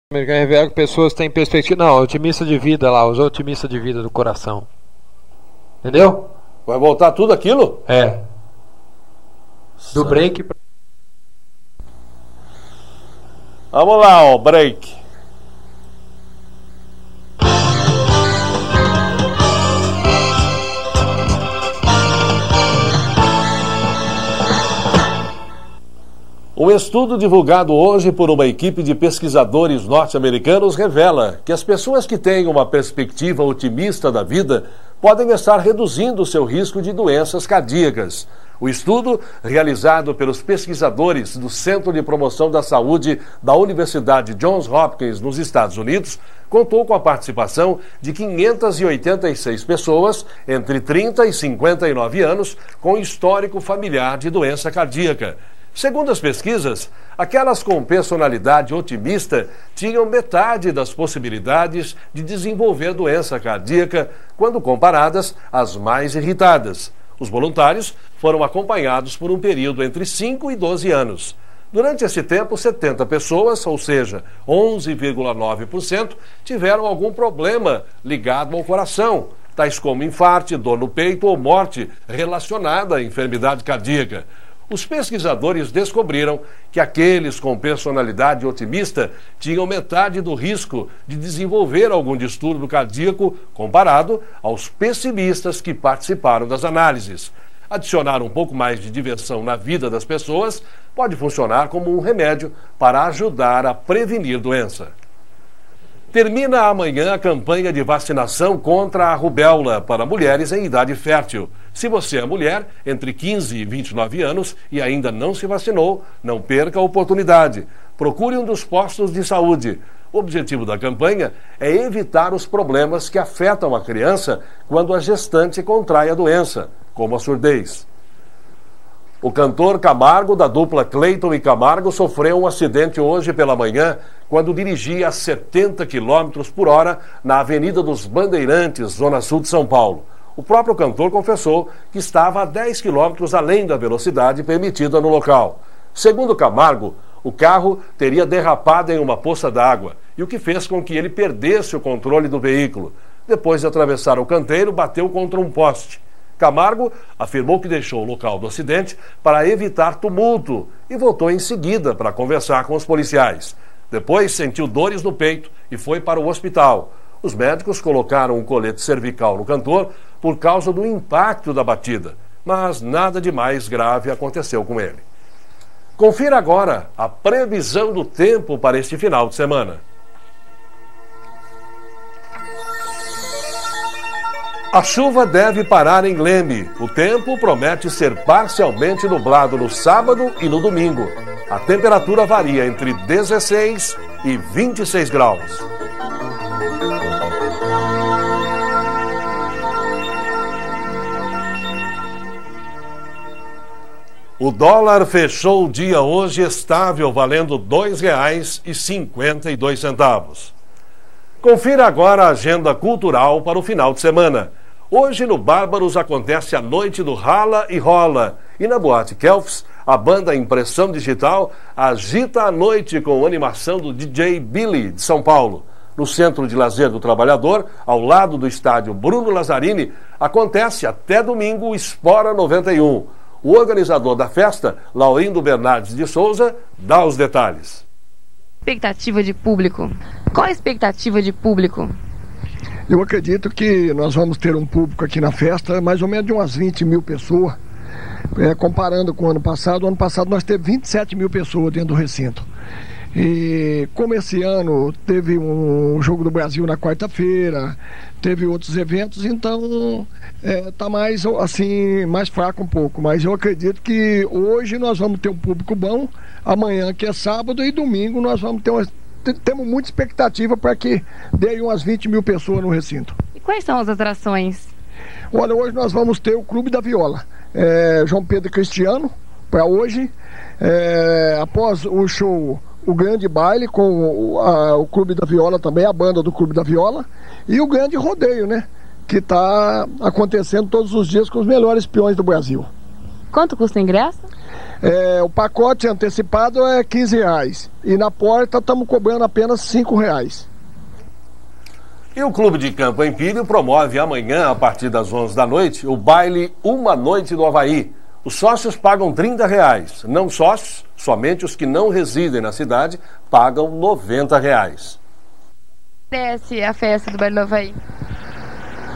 Americano revela que pessoas têm perspectiva. Não, otimista de vida lá, os otimistas de vida do coração. Entendeu? Vai voltar tudo aquilo? É. Do break pra... Vamos lá, ó, break. Um estudo divulgado hoje por uma equipe de pesquisadores norte-americanos revela que as pessoas que têm uma perspectiva otimista da vida podem estar reduzindo seu risco de doenças cardíacas. O estudo, realizado pelos pesquisadores do Centro de Promoção da Saúde da Universidade Johns Hopkins, nos Estados Unidos, contou com a participação de 586 pessoas entre 30 e 59 anos com histórico familiar de doença cardíaca. Segundo as pesquisas, aquelas com personalidade otimista tinham metade das possibilidades de desenvolver doença cardíaca quando comparadas às mais irritadas. Os voluntários foram acompanhados por um período entre 5 e 12 anos. Durante esse tempo, 70 pessoas, ou seja, 11,9%, tiveram algum problema ligado ao coração, tais como infarto, dor no peito ou morte relacionada à enfermidade cardíaca. Os pesquisadores descobriram que aqueles com personalidade otimista tinham metade do risco de desenvolver algum distúrbio cardíaco comparado aos pessimistas que participaram das análises. Adicionar um pouco mais de diversão na vida das pessoas pode funcionar como um remédio para ajudar a prevenir doença. Termina amanhã a campanha de vacinação contra a rubéola para mulheres em idade fértil. Se você é mulher entre 15 e 29 anos e ainda não se vacinou, não perca a oportunidade. Procure um dos postos de saúde. O objetivo da campanha é evitar os problemas que afetam a criança quando a gestante contrai a doença, como a surdez. O cantor Camargo, da dupla Cleiton e Camargo, sofreu um acidente hoje pela manhã quando dirigia a 70 km por hora na Avenida dos Bandeirantes, zona sul de São Paulo. O próprio cantor confessou que estava a 10 km além da velocidade permitida no local. Segundo Camargo, o carro teria derrapado em uma poça d'água, e o que fez com que ele perdesse o controle do veículo. Depois de atravessar o canteiro, bateu contra um poste. Camargo afirmou que deixou o local do acidente para evitar tumulto e voltou em seguida para conversar com os policiais. Depois sentiu dores no peito e foi para o hospital. Os médicos colocaram um colete cervical no cantor por causa do impacto da batida, mas nada de mais grave aconteceu com ele. Confira agora a previsão do tempo para este final de semana. A chuva deve parar em Leme. O tempo promete ser parcialmente nublado no sábado e no domingo. A temperatura varia entre 16 e 26 graus. O dólar fechou o dia hoje estável, valendo R$ 2,52. Confira agora a agenda cultural para o final de semana. Hoje no Bárbaros acontece a Noite do Rala e Rola. E na Boate Kelfs, a banda Impressão Digital agita a noite com a animação do DJ Billy, de São Paulo. No Centro de Lazer do Trabalhador, ao lado do estádio Bruno Lazzarini, acontece até domingo o Espora 91. O organizador da festa, Laurindo Bernardes de Souza, dá os detalhes. Expectativa de público. Qual a expectativa de público? Eu acredito que nós vamos ter um público aqui na festa, mais ou menos de umas 20 mil pessoas. Comparando com o ano passado nós teve 27 mil pessoas dentro do recinto. E como esse ano teve um Jogo do Brasil na quarta-feira, teve outros eventos, então tá mais assim, mais fraco um pouco. Mas eu acredito que hoje nós vamos ter um público bom, amanhã que é sábado e domingo nós vamos ter temos muita expectativa para que dê umas 20 mil pessoas no recinto. E quais são as atrações? Olha, hoje nós vamos ter o Clube da Viola, João Pedro e Cristiano, para hoje. Após o show, o grande baile com o Clube da Viola também, a banda do Clube da Viola, e o grande rodeio, né? Que está acontecendo todos os dias com os melhores peões do Brasil. Quanto custa o ingresso? O pacote antecipado é R$15 e na porta estamos cobrando apenas R$5. E o Clube de Campo Empírio promove amanhã, a partir das 11 da noite, o baile Uma Noite no Havaí. Os sócios pagam R$30. Não sócios, somente os que não residem na cidade, pagam R$90. Desce a festa do baile do Havaí.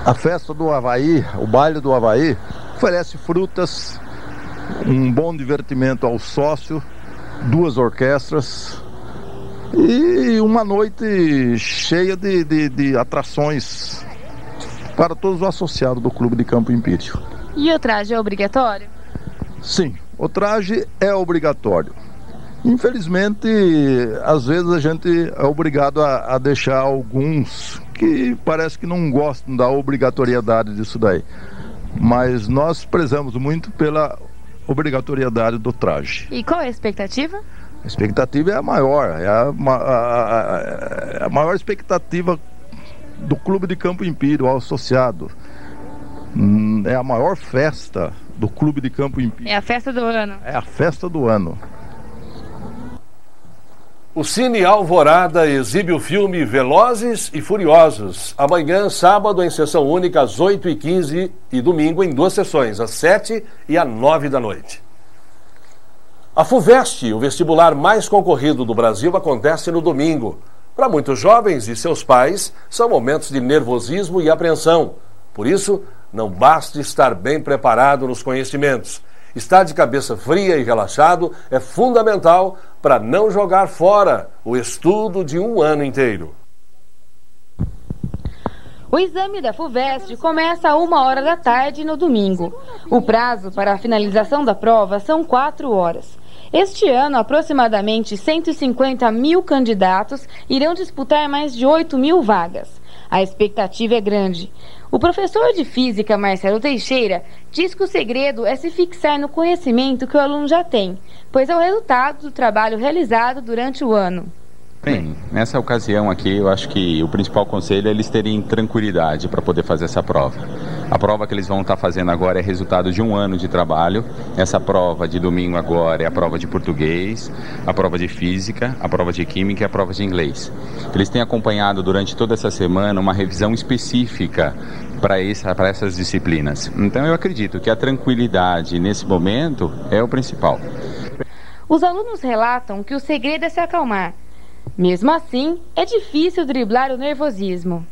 A festa do Havaí, o baile do Havaí, oferece frutas, um bom divertimento ao sócio, 2 orquestras e uma noite cheia de atrações para todos os associados do Clube de Campo Empírio. E o traje é obrigatório? Sim, o traje é obrigatório. Infelizmente, às vezes a gente é obrigado a deixar alguns que parece que não gostam da obrigatoriedade disso daí. Mas nós prezamos muito pela obrigatoriedade do traje. E qual é a expectativa? A expectativa é a maior, a maior expectativa do Clube de Campo Empírio, ao associado. É a maior festa do Clube de Campo Empírio. É a festa do ano. É a festa do ano. O Cine Alvorada exibe o filme Velozes e Furiosos. Amanhã, sábado, em sessão única, às 8h15 e domingo, em 2 sessões, às 7h e às 9h da noite. A FUVEST, o vestibular mais concorrido do Brasil, acontece no domingo. Para muitos jovens e seus pais, são momentos de nervosismo e apreensão. Por isso, não basta estar bem preparado nos conhecimentos. Estar de cabeça fria e relaxado é fundamental para não jogar fora o estudo de um ano inteiro. O exame da FUVEST começa a 1h da tarde no domingo. O prazo para a finalização da prova são 4 horas. Este ano, aproximadamente 150 mil candidatos irão disputar mais de 8 mil vagas. A expectativa é grande. O professor de Física, Marcelo Teixeira, diz que o segredo é se fixar no conhecimento que o aluno já tem, pois é o resultado do trabalho realizado durante o ano. Bem, nessa ocasião aqui, eu acho que o principal conselho é eles terem tranquilidade para poder fazer essa prova. A prova que eles vão estar fazendo agora é resultado de um ano de trabalho. Essa prova de domingo agora é a prova de português, a prova de física, a prova de química e a prova de inglês. Eles têm acompanhado durante toda essa semana uma revisão específica para essas disciplinas. Então eu acredito que a tranquilidade nesse momento é o principal. Os alunos relatam que o segredo é se acalmar. Mesmo assim, é difícil driblar o nervosismo.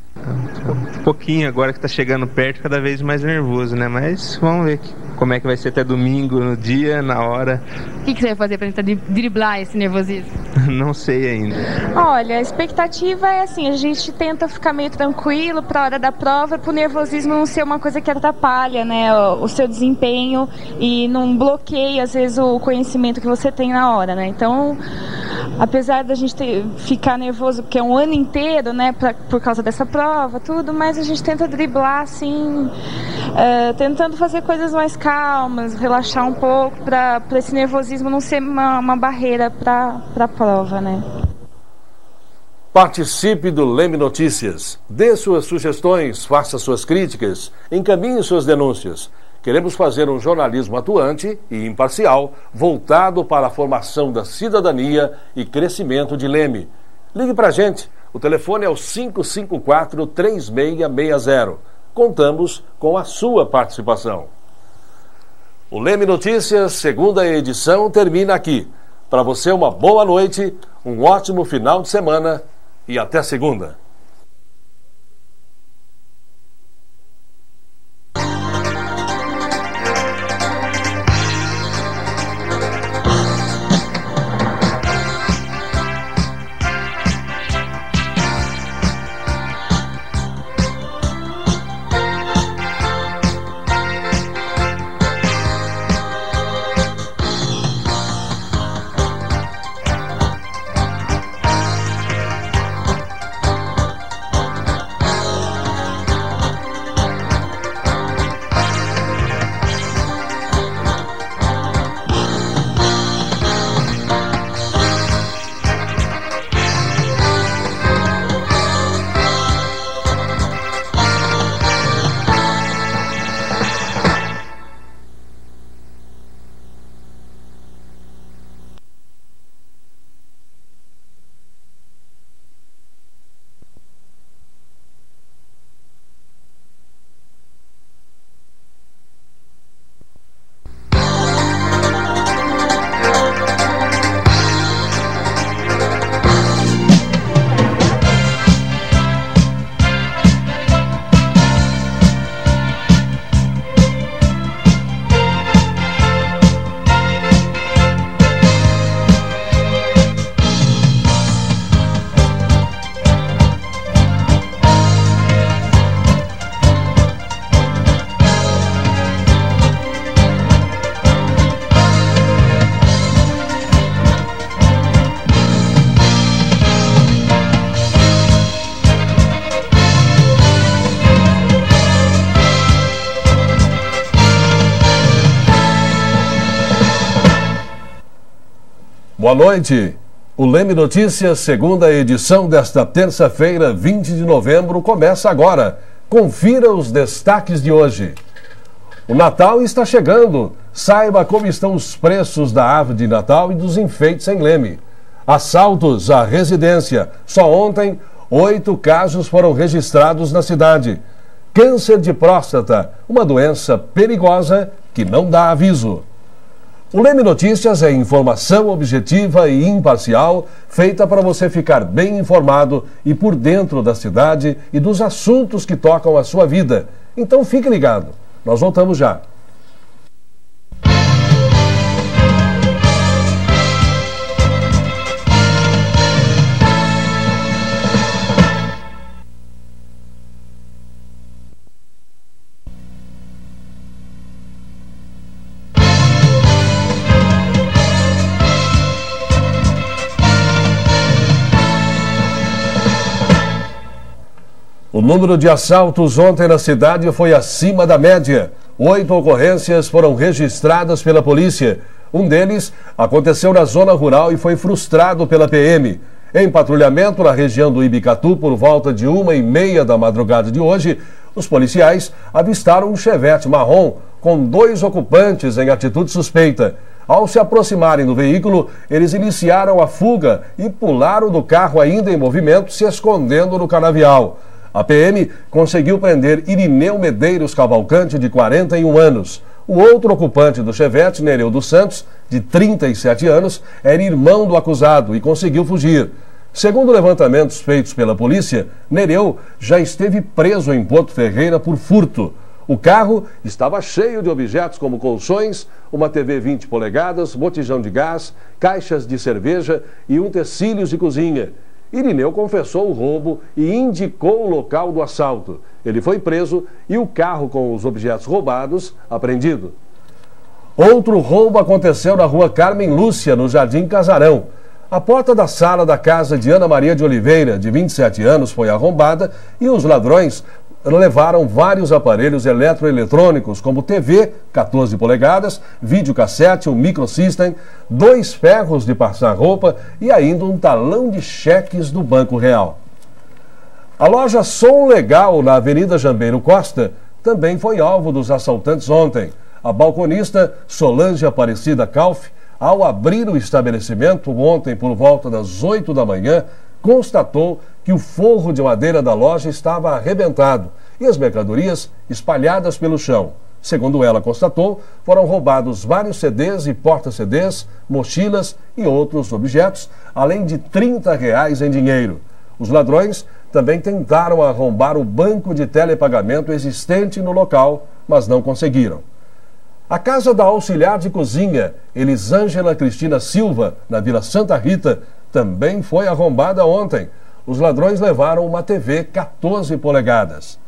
Um pouquinho agora que tá chegando perto, cada vez mais nervoso, né? Mas vamos ver como é que vai ser até domingo, no dia, na hora. O que você vai fazer para tentar driblar esse nervosismo? Não sei ainda. Olha, a expectativa é assim, a gente tenta ficar meio tranquilo para a hora da prova, para o nervosismo não ser uma coisa que atrapalha, né, o seu desempenho e não bloqueia, às vezes, o conhecimento que você tem na hora, né? Então, apesar da gente ficar nervoso, porque é um ano inteiro, né, por causa dessa prova, tudo, mas a gente tenta driblar, assim, tentando fazer coisas mais calmas, relaxar um pouco, para esse nervosismo não ser uma barreira para a prova, né? Participe do Leme Notícias. Dê suas sugestões, faça suas críticas, encaminhe suas denúncias. Queremos fazer um jornalismo atuante e imparcial, voltado para a formação da cidadania e crescimento de Leme. Ligue para a gente. O telefone é o 554-3660. Contamos com a sua participação. O Leme Notícias, segunda edição, termina aqui. Para você, uma boa noite, um ótimo final de semana e até segunda. Boa noite. O Leme Notícias, segunda edição desta terça-feira, 20 de novembro, começa agora. Confira os destaques de hoje. O Natal está chegando. Saiba como estão os preços da árvore de Natal e dos enfeites em Leme. Assaltos à residência. Só ontem, 8 casos foram registrados na cidade. Câncer de próstata, uma doença perigosa que não dá aviso. O Leme Notícias é informação objetiva e imparcial, feita para você ficar bem informado e por dentro da cidade e dos assuntos que tocam a sua vida. Então fique ligado. Nós voltamos já. O número de assaltos ontem na cidade foi acima da média. 8 ocorrências foram registradas pela polícia. Um deles aconteceu na zona rural e foi frustrado pela PM. Em patrulhamento na região do Ibicatu, por volta de 1h30 da madrugada de hoje, os policiais avistaram um Chevette marrom com 2 ocupantes em atitude suspeita. Ao se aproximarem do veículo, eles iniciaram a fuga e pularam do carro ainda em movimento, se escondendo no canavial. A PM conseguiu prender Irineu Medeiros Cavalcante, de 41 anos. O outro ocupante do Chevette, Nereu dos Santos, de 37 anos, era irmão do acusado e conseguiu fugir. Segundo levantamentos feitos pela polícia, Nereu já esteve preso em Porto Ferreira por furto. O carro estava cheio de objetos como colchões, uma TV 20 polegadas, botijão de gás, caixas de cerveja e utensílios de cozinha. Irineu confessou o roubo e indicou o local do assalto. Ele foi preso e o carro com os objetos roubados apreendido. Outro roubo aconteceu na rua Carmen Lúcia, no Jardim Casarão. A porta da sala da casa de Ana Maria de Oliveira, de 27 anos, foi arrombada e os ladrões levaram vários aparelhos eletroeletrônicos, como TV 14 polegadas, videocassete, um microsystem, 2 ferros de passar roupa e ainda um talão de cheques do Banco Real. A loja Som Legal, na Avenida Jambeiro Costa, também foi alvo dos assaltantes ontem. A balconista Solange Aparecida Calf, ao abrir o estabelecimento ontem por volta das 8 da manhã, constatou que o forro de madeira da loja estava arrebentado e as mercadorias espalhadas pelo chão. Segundo ela constatou, foram roubados vários CDs e porta-CDs, mochilas e outros objetos, além de R$30 em dinheiro. Os ladrões também tentaram arrombar o banco de telepagamento existente no local, mas não conseguiram. A casa da auxiliar de cozinha, Elisângela Cristina Silva, na Vila Santa Rita, também foi arrombada ontem. Os ladrões levaram uma TV 14 polegadas.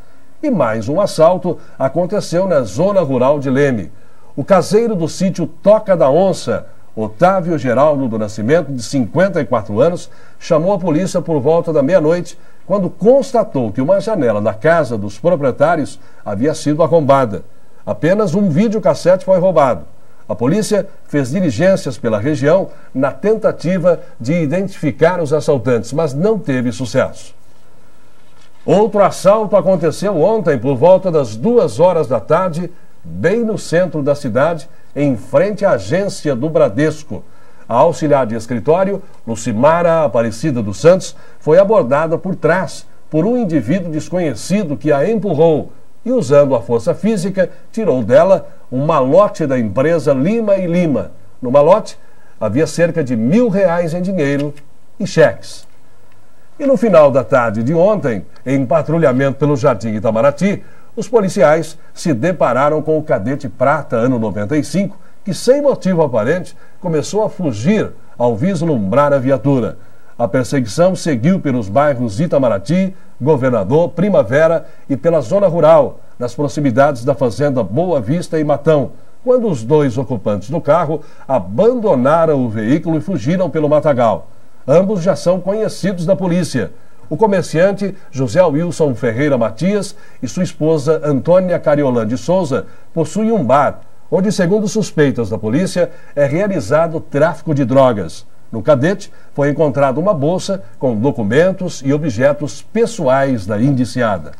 E mais um assalto aconteceu na zona rural de Leme. O caseiro do sítio Toca da Onça, Otávio Geraldo do Nascimento, de 54 anos, chamou a polícia por volta da meia-noite, quando constatou que uma janela da casa dos proprietários havia sido arrombada. Apenas um videocassete foi roubado. A polícia fez diligências pela região na tentativa de identificar os assaltantes, mas não teve sucesso. Outro assalto aconteceu ontem por volta das 2 horas da tarde, bem no centro da cidade, em frente à agência do Bradesco. A auxiliar de escritório, Lucimara Aparecida dos Santos, foi abordada por trás por um indivíduo desconhecido que a empurrou e, usando a força física, tirou dela um malote da empresa Lima e Lima. No malote havia cerca de R$1.000 em dinheiro e cheques. E no final da tarde de ontem, em patrulhamento pelo Jardim Itamaraty, os policiais se depararam com o cadete Prata, ano 95, que, sem motivo aparente, começou a fugir ao vislumbrar a viatura. A perseguição seguiu pelos bairros Itamaraty, Governador, Primavera e pela zona rural, nas proximidades da fazenda Boa Vista e Matão, quando os 2 ocupantes do carro abandonaram o veículo e fugiram pelo matagal. Ambos já são conhecidos da polícia. O comerciante José Wilson Ferreira Matias e sua esposa Antônia Cariolã de Souza possuem um bar, onde, segundo suspeitas da polícia, é realizado tráfico de drogas. No cadete foi encontrada uma bolsa com documentos e objetos pessoais da indiciada.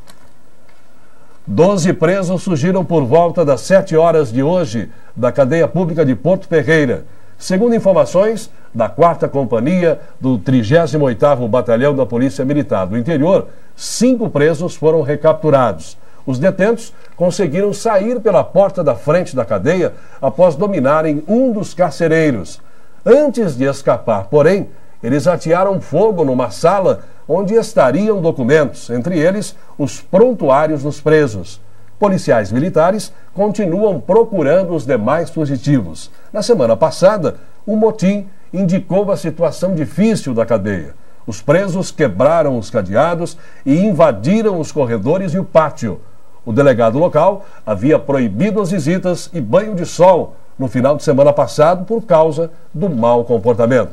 12 presos fugiram por volta das 7 horas de hoje da cadeia pública de Porto Ferreira. Segundo informações da 4ª Companhia do 38º Batalhão da Polícia Militar do Interior, 5 presos foram recapturados. Os detentos conseguiram sair pela porta da frente da cadeia após dominarem um dos carcereiros. Antes de escapar, porém, eles atearam fogo numa sala onde estariam documentos, entre eles os prontuários dos presos. Policiais militares continuam procurando os demais fugitivos. Na semana passada, o motim indicou a situação difícil da cadeia. Os presos quebraram os cadeados e invadiram os corredores e o pátio. O delegado local havia proibido as visitas e banho de sol no final de semana passado por causa do mau comportamento.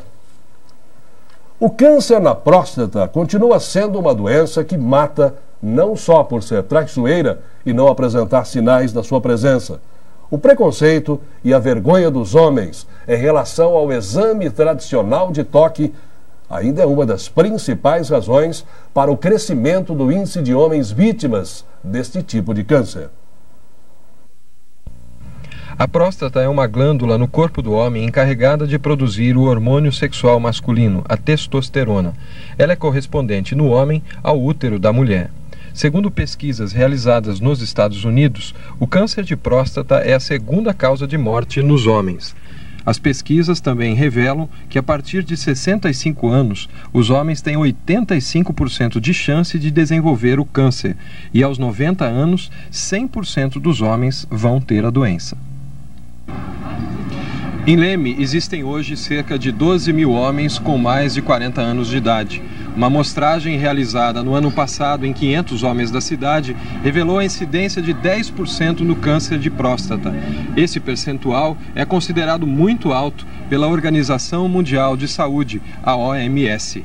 O câncer na próstata continua sendo uma doença que mata não só por ser traiçoeira e não apresentar sinais da sua presença. O preconceito e a vergonha dos homens em relação ao exame tradicional de toque ainda é uma das principais razões para o crescimento do índice de homens vítimas deste tipo de câncer. A próstata é uma glândula no corpo do homem encarregada de produzir o hormônio sexual masculino, a testosterona. Ela é correspondente no homem ao útero da mulher. Segundo pesquisas realizadas nos Estados Unidos, o câncer de próstata é a segunda causa de morte nos homens. As pesquisas também revelam que a partir de 65 anos, os homens têm 85% de chance de desenvolver o câncer e aos 90 anos, 100% dos homens vão ter a doença. Em Leme, existem hoje cerca de 12 mil homens com mais de 40 anos de idade. Uma amostragem realizada no ano passado em 500 homens da cidade revelou a incidência de 10% no câncer de próstata. Esse percentual é considerado muito alto pela Organização Mundial de Saúde, a OMS.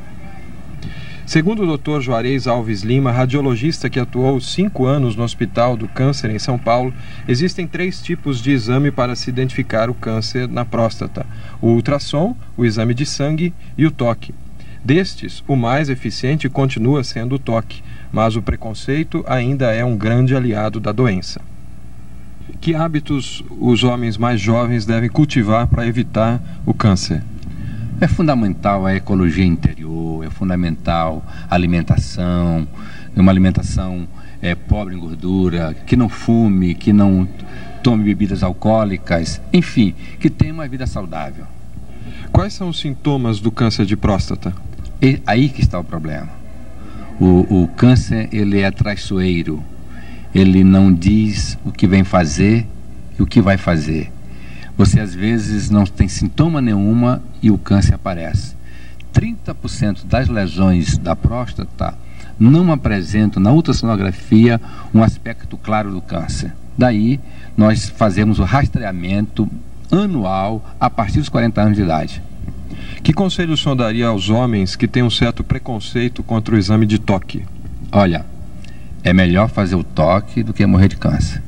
Segundo o Dr. Juarez Alves Lima, radiologista que atuou 5 anos no Hospital do Câncer em São Paulo, existem 3 tipos de exame para se identificar o câncer na próstata: o ultrassom, o exame de sangue e o toque. Destes, o mais eficiente continua sendo o toque, mas o preconceito ainda é um grande aliado da doença. Que hábitos os homens mais jovens devem cultivar para evitar o câncer? É fundamental a ecologia interior, é fundamental a alimentação, uma alimentação pobre em gordura, que não fume, que não tome bebidas alcoólicas, enfim, que tenha uma vida saudável. Quais são os sintomas do câncer de próstata? E aí que está o problema. O câncer, ele é traiçoeiro, ele não diz o que vem fazer e o que vai fazer. Você às vezes não tem sintoma nenhuma e o câncer aparece. 30% das lesões da próstata não apresentam na ultrassonografia um aspecto claro do câncer. Daí nós fazemos o rastreamento anual a partir dos 40 anos de idade. Que conselho o senhor daria aos homens que têm um certo preconceito contra o exame de toque? Olha, é melhor fazer o toque do que morrer de câncer.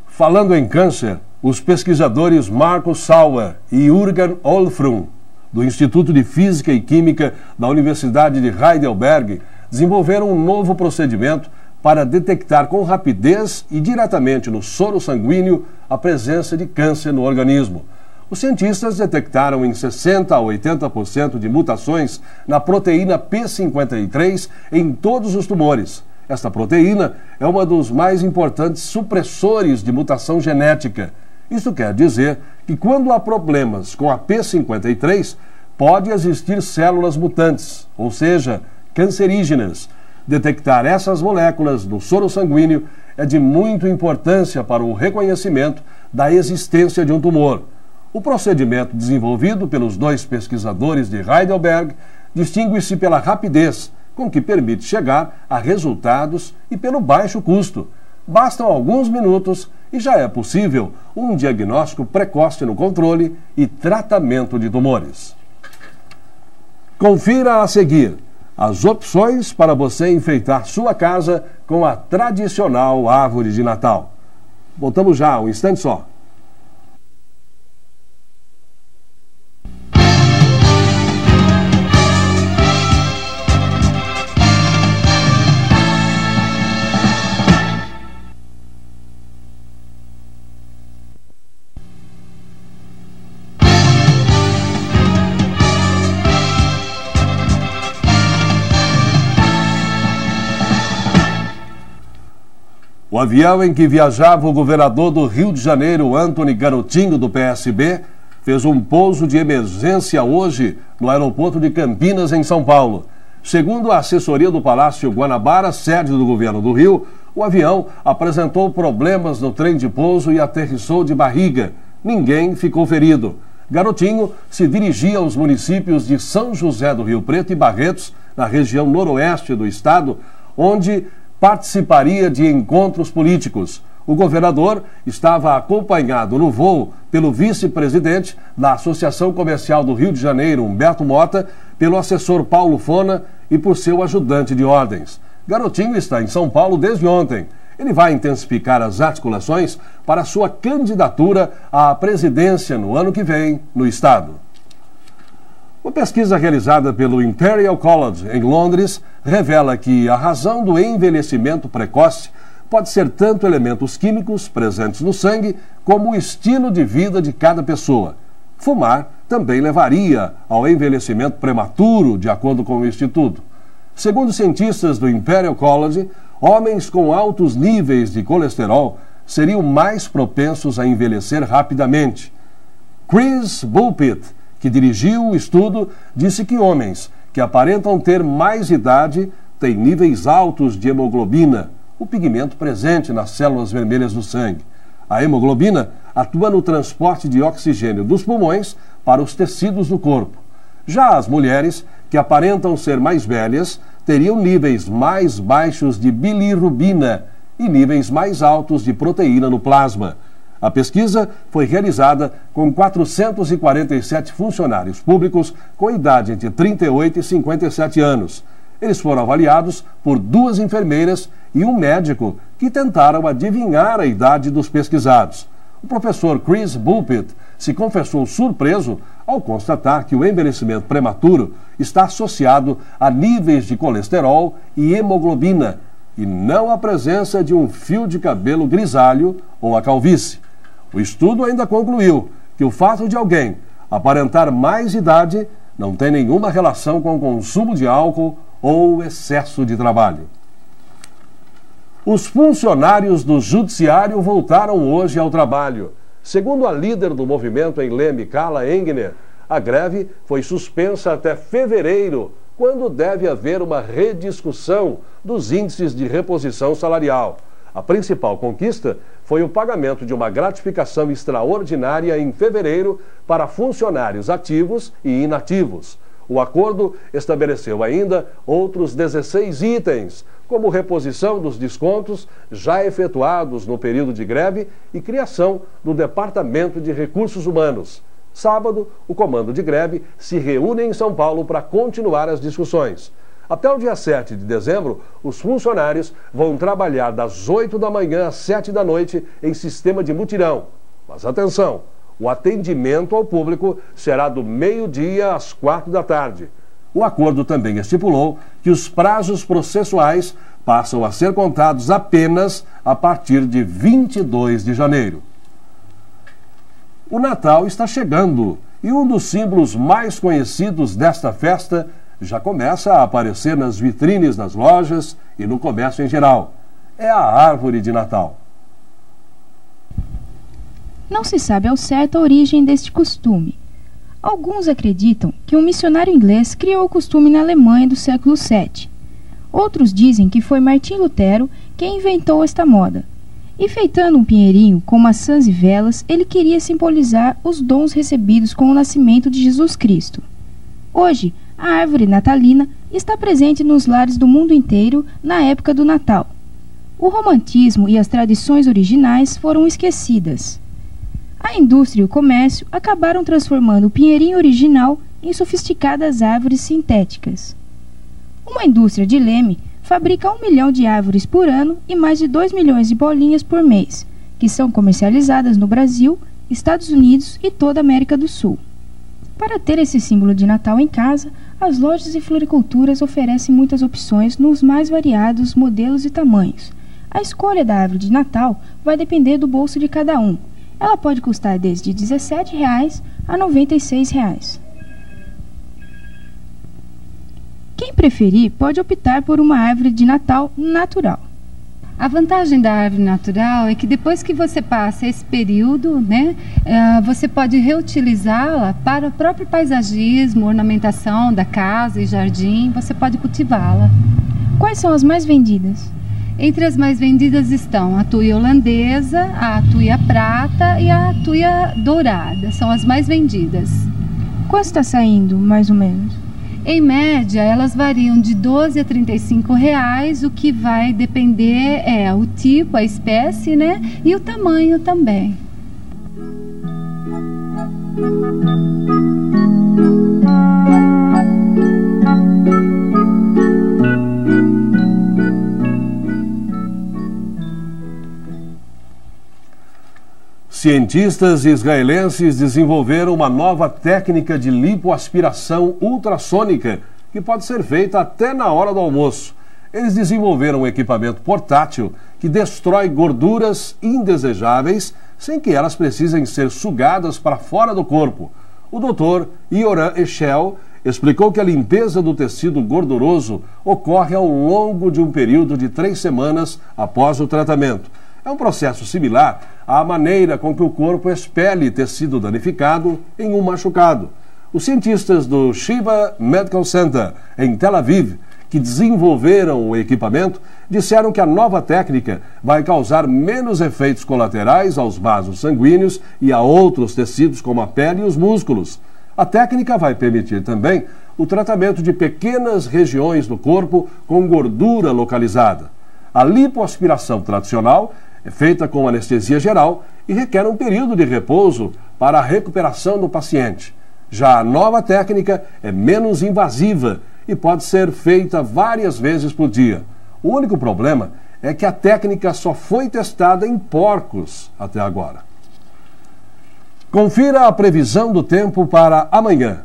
Falando em câncer, os pesquisadores Marcus Sauer e Jürgen Olfrum, do Instituto de Física e Química da Universidade de Heidelberg, desenvolveram um novo procedimento para detectar com rapidez e diretamente no soro sanguíneo a presença de câncer no organismo. Os cientistas detectaram em 60% a 80% de mutações na proteína P53 em todos os tumores. Esta proteína é uma dos mais importantes supressores de mutação genética. Isso quer dizer que quando há problemas com a P53, pode existir células mutantes, ou seja, cancerígenas. Detectar essas moléculas no soro sanguíneo é de muita importância para o reconhecimento da existência de um tumor. O procedimento desenvolvido pelos 2 pesquisadores de Heidelberg distingue-se pela rapidez com que permite chegar a resultados e pelo baixo custo. Bastam alguns minutos e já é possível um diagnóstico precoce no controle e tratamento de tumores. Confira a seguir as opções para você enfeitar sua casa com a tradicional árvore de Natal. Voltamos já, um instante só. O avião em que viajava o governador do Rio de Janeiro, Antony Garotinho, do PSB, fez um pouso de emergência hoje no aeroporto de Campinas, em São Paulo. Segundo a assessoria do Palácio Guanabara, sede do governo do Rio, o avião apresentou problemas no trem de pouso e aterrissou de barriga. Ninguém ficou ferido. Garotinho se dirigia aos municípios de São José do Rio Preto e Barretos, na região noroeste do estado, onde participaria de encontros políticos. O governador estava acompanhado no voo pelo vice-presidente da Associação Comercial do Rio de Janeiro, Humberto Mota, pelo assessor Paulo Fona e por seu ajudante de ordens. Garotinho está em São Paulo desde ontem. Ele vai intensificar as articulações para sua candidatura à presidência no ano que vem no estado. Uma pesquisa realizada pelo Imperial College em Londres revela que a razão do envelhecimento precoce pode ser tanto elementos químicos presentes no sangue como o estilo de vida de cada pessoa. Fumar também levaria ao envelhecimento prematuro, de acordo com o Instituto. Segundo cientistas do Imperial College, homens com altos níveis de colesterol seriam mais propensos a envelhecer rapidamente. Chris Bulpitt, que dirigiu o estudo, disse que homens que aparentam ter mais idade têm níveis altos de hemoglobina, o pigmento presente nas células vermelhas do sangue. A hemoglobina atua no transporte de oxigênio dos pulmões para os tecidos do corpo. Já as mulheres, que aparentam ser mais velhas, teriam níveis mais baixos de bilirrubina e níveis mais altos de proteína no plasma. A pesquisa foi realizada com 447 funcionários públicos com idade entre 38 e 57 anos. Eles foram avaliados por 2 enfermeiras e um médico que tentaram adivinhar a idade dos pesquisados. O professor Chris Bulpitt se confessou surpreso ao constatar que o envelhecimento prematuro está associado a níveis de colesterol e hemoglobina, e não à presença de um fio de cabelo grisalho ou a calvície. O estudo ainda concluiu que o fato de alguém aparentar mais idade não tem nenhuma relação com o consumo de álcool ou excesso de trabalho. Os funcionários do Judiciário voltaram hoje ao trabalho. Segundo a líder do movimento em Leme, Carla Engner, a greve foi suspensa até fevereiro, quando deve haver uma rediscussão dos índices de reposição salarial. A principal conquista foi o pagamento de uma gratificação extraordinária em fevereiro para funcionários ativos e inativos. O acordo estabeleceu ainda outros 16 itens, como reposição dos descontos já efetuados no período de greve e criação do Departamento de Recursos Humanos. Sábado, o comando de greve se reúne em São Paulo para continuar as discussões. Até o dia 7 de dezembro, os funcionários vão trabalhar das 8 da manhã às 7 da noite em sistema de mutirão. Mas atenção, o atendimento ao público será do meio-dia às 4 da tarde. O acordo também estipulou que os prazos processuais passam a ser contados apenas a partir de 22 de janeiro. O Natal está chegando e um dos símbolos mais conhecidos desta festa já começa a aparecer nas vitrines das lojas e no comércio em geral. É a árvore de Natal. Não se sabe ao certo a origem deste costume. Alguns acreditam que um missionário inglês criou o costume na Alemanha do século VII. Outros dizem que foi Martim Lutero quem inventou esta moda. Enfeitando um pinheirinho com maçãs e velas, ele queria simbolizar os dons recebidos com o nascimento de Jesus Cristo. Hoje, a árvore natalina está presente nos lares do mundo inteiro na época do Natal. O romantismo e as tradições originais foram esquecidas. A indústria e o comércio acabaram transformando o pinheirinho original em sofisticadas árvores sintéticas. Uma indústria de Leme fabrica 1 milhão de árvores por ano e mais de 2 milhões de bolinhas por mês, que são comercializadas no Brasil, Estados Unidos e toda a América do Sul. Para ter esse símbolo de Natal em casa, as lojas e floriculturas oferecem muitas opções nos mais variados modelos e tamanhos. A escolha da árvore de Natal vai depender do bolso de cada um. Ela pode custar desde R$ 17,00 a R$ 96,00. Quem preferir pode optar por uma árvore de Natal natural. A vantagem da árvore natural é que depois que você passa esse período, né, você pode reutilizá-la para o próprio paisagismo, ornamentação da casa e jardim, você pode cultivá-la. Quais são as mais vendidas? Entre as mais vendidas estão a tuia holandesa, a tuia prata e a tuia dourada, são as mais vendidas. Quanto está saindo, mais ou menos? Em média, elas variam de 12 a 35 reais, o que vai depender é o tipo, a espécie, né? E o tamanho também. Cientistas israelenses desenvolveram uma nova técnica de lipoaspiração ultrassônica que pode ser feita até na hora do almoço. Eles desenvolveram um equipamento portátil que destrói gorduras indesejáveis sem que elas precisem ser sugadas para fora do corpo. O Dr. Yoram Eshel explicou que a limpeza do tecido gorduroso ocorre ao longo de um período de 3 semanas após o tratamento. É um processo similar à maneira com que o corpo expele tecido danificado em um machucado. Os cientistas do Shiva Medical Center, em Tel Aviv, que desenvolveram o equipamento, disseram que a nova técnica vai causar menos efeitos colaterais aos vasos sanguíneos e a outros tecidos como a pele e os músculos. A técnica vai permitir também o tratamento de pequenas regiões do corpo com gordura localizada. A lipoaspiração tradicional é feita com anestesia geral e requer um período de repouso para a recuperação do paciente. Já a nova técnica é menos invasiva e pode ser feita várias vezes por dia. O único problema é que a técnica só foi testada em porcos até agora. Confira a previsão do tempo para amanhã.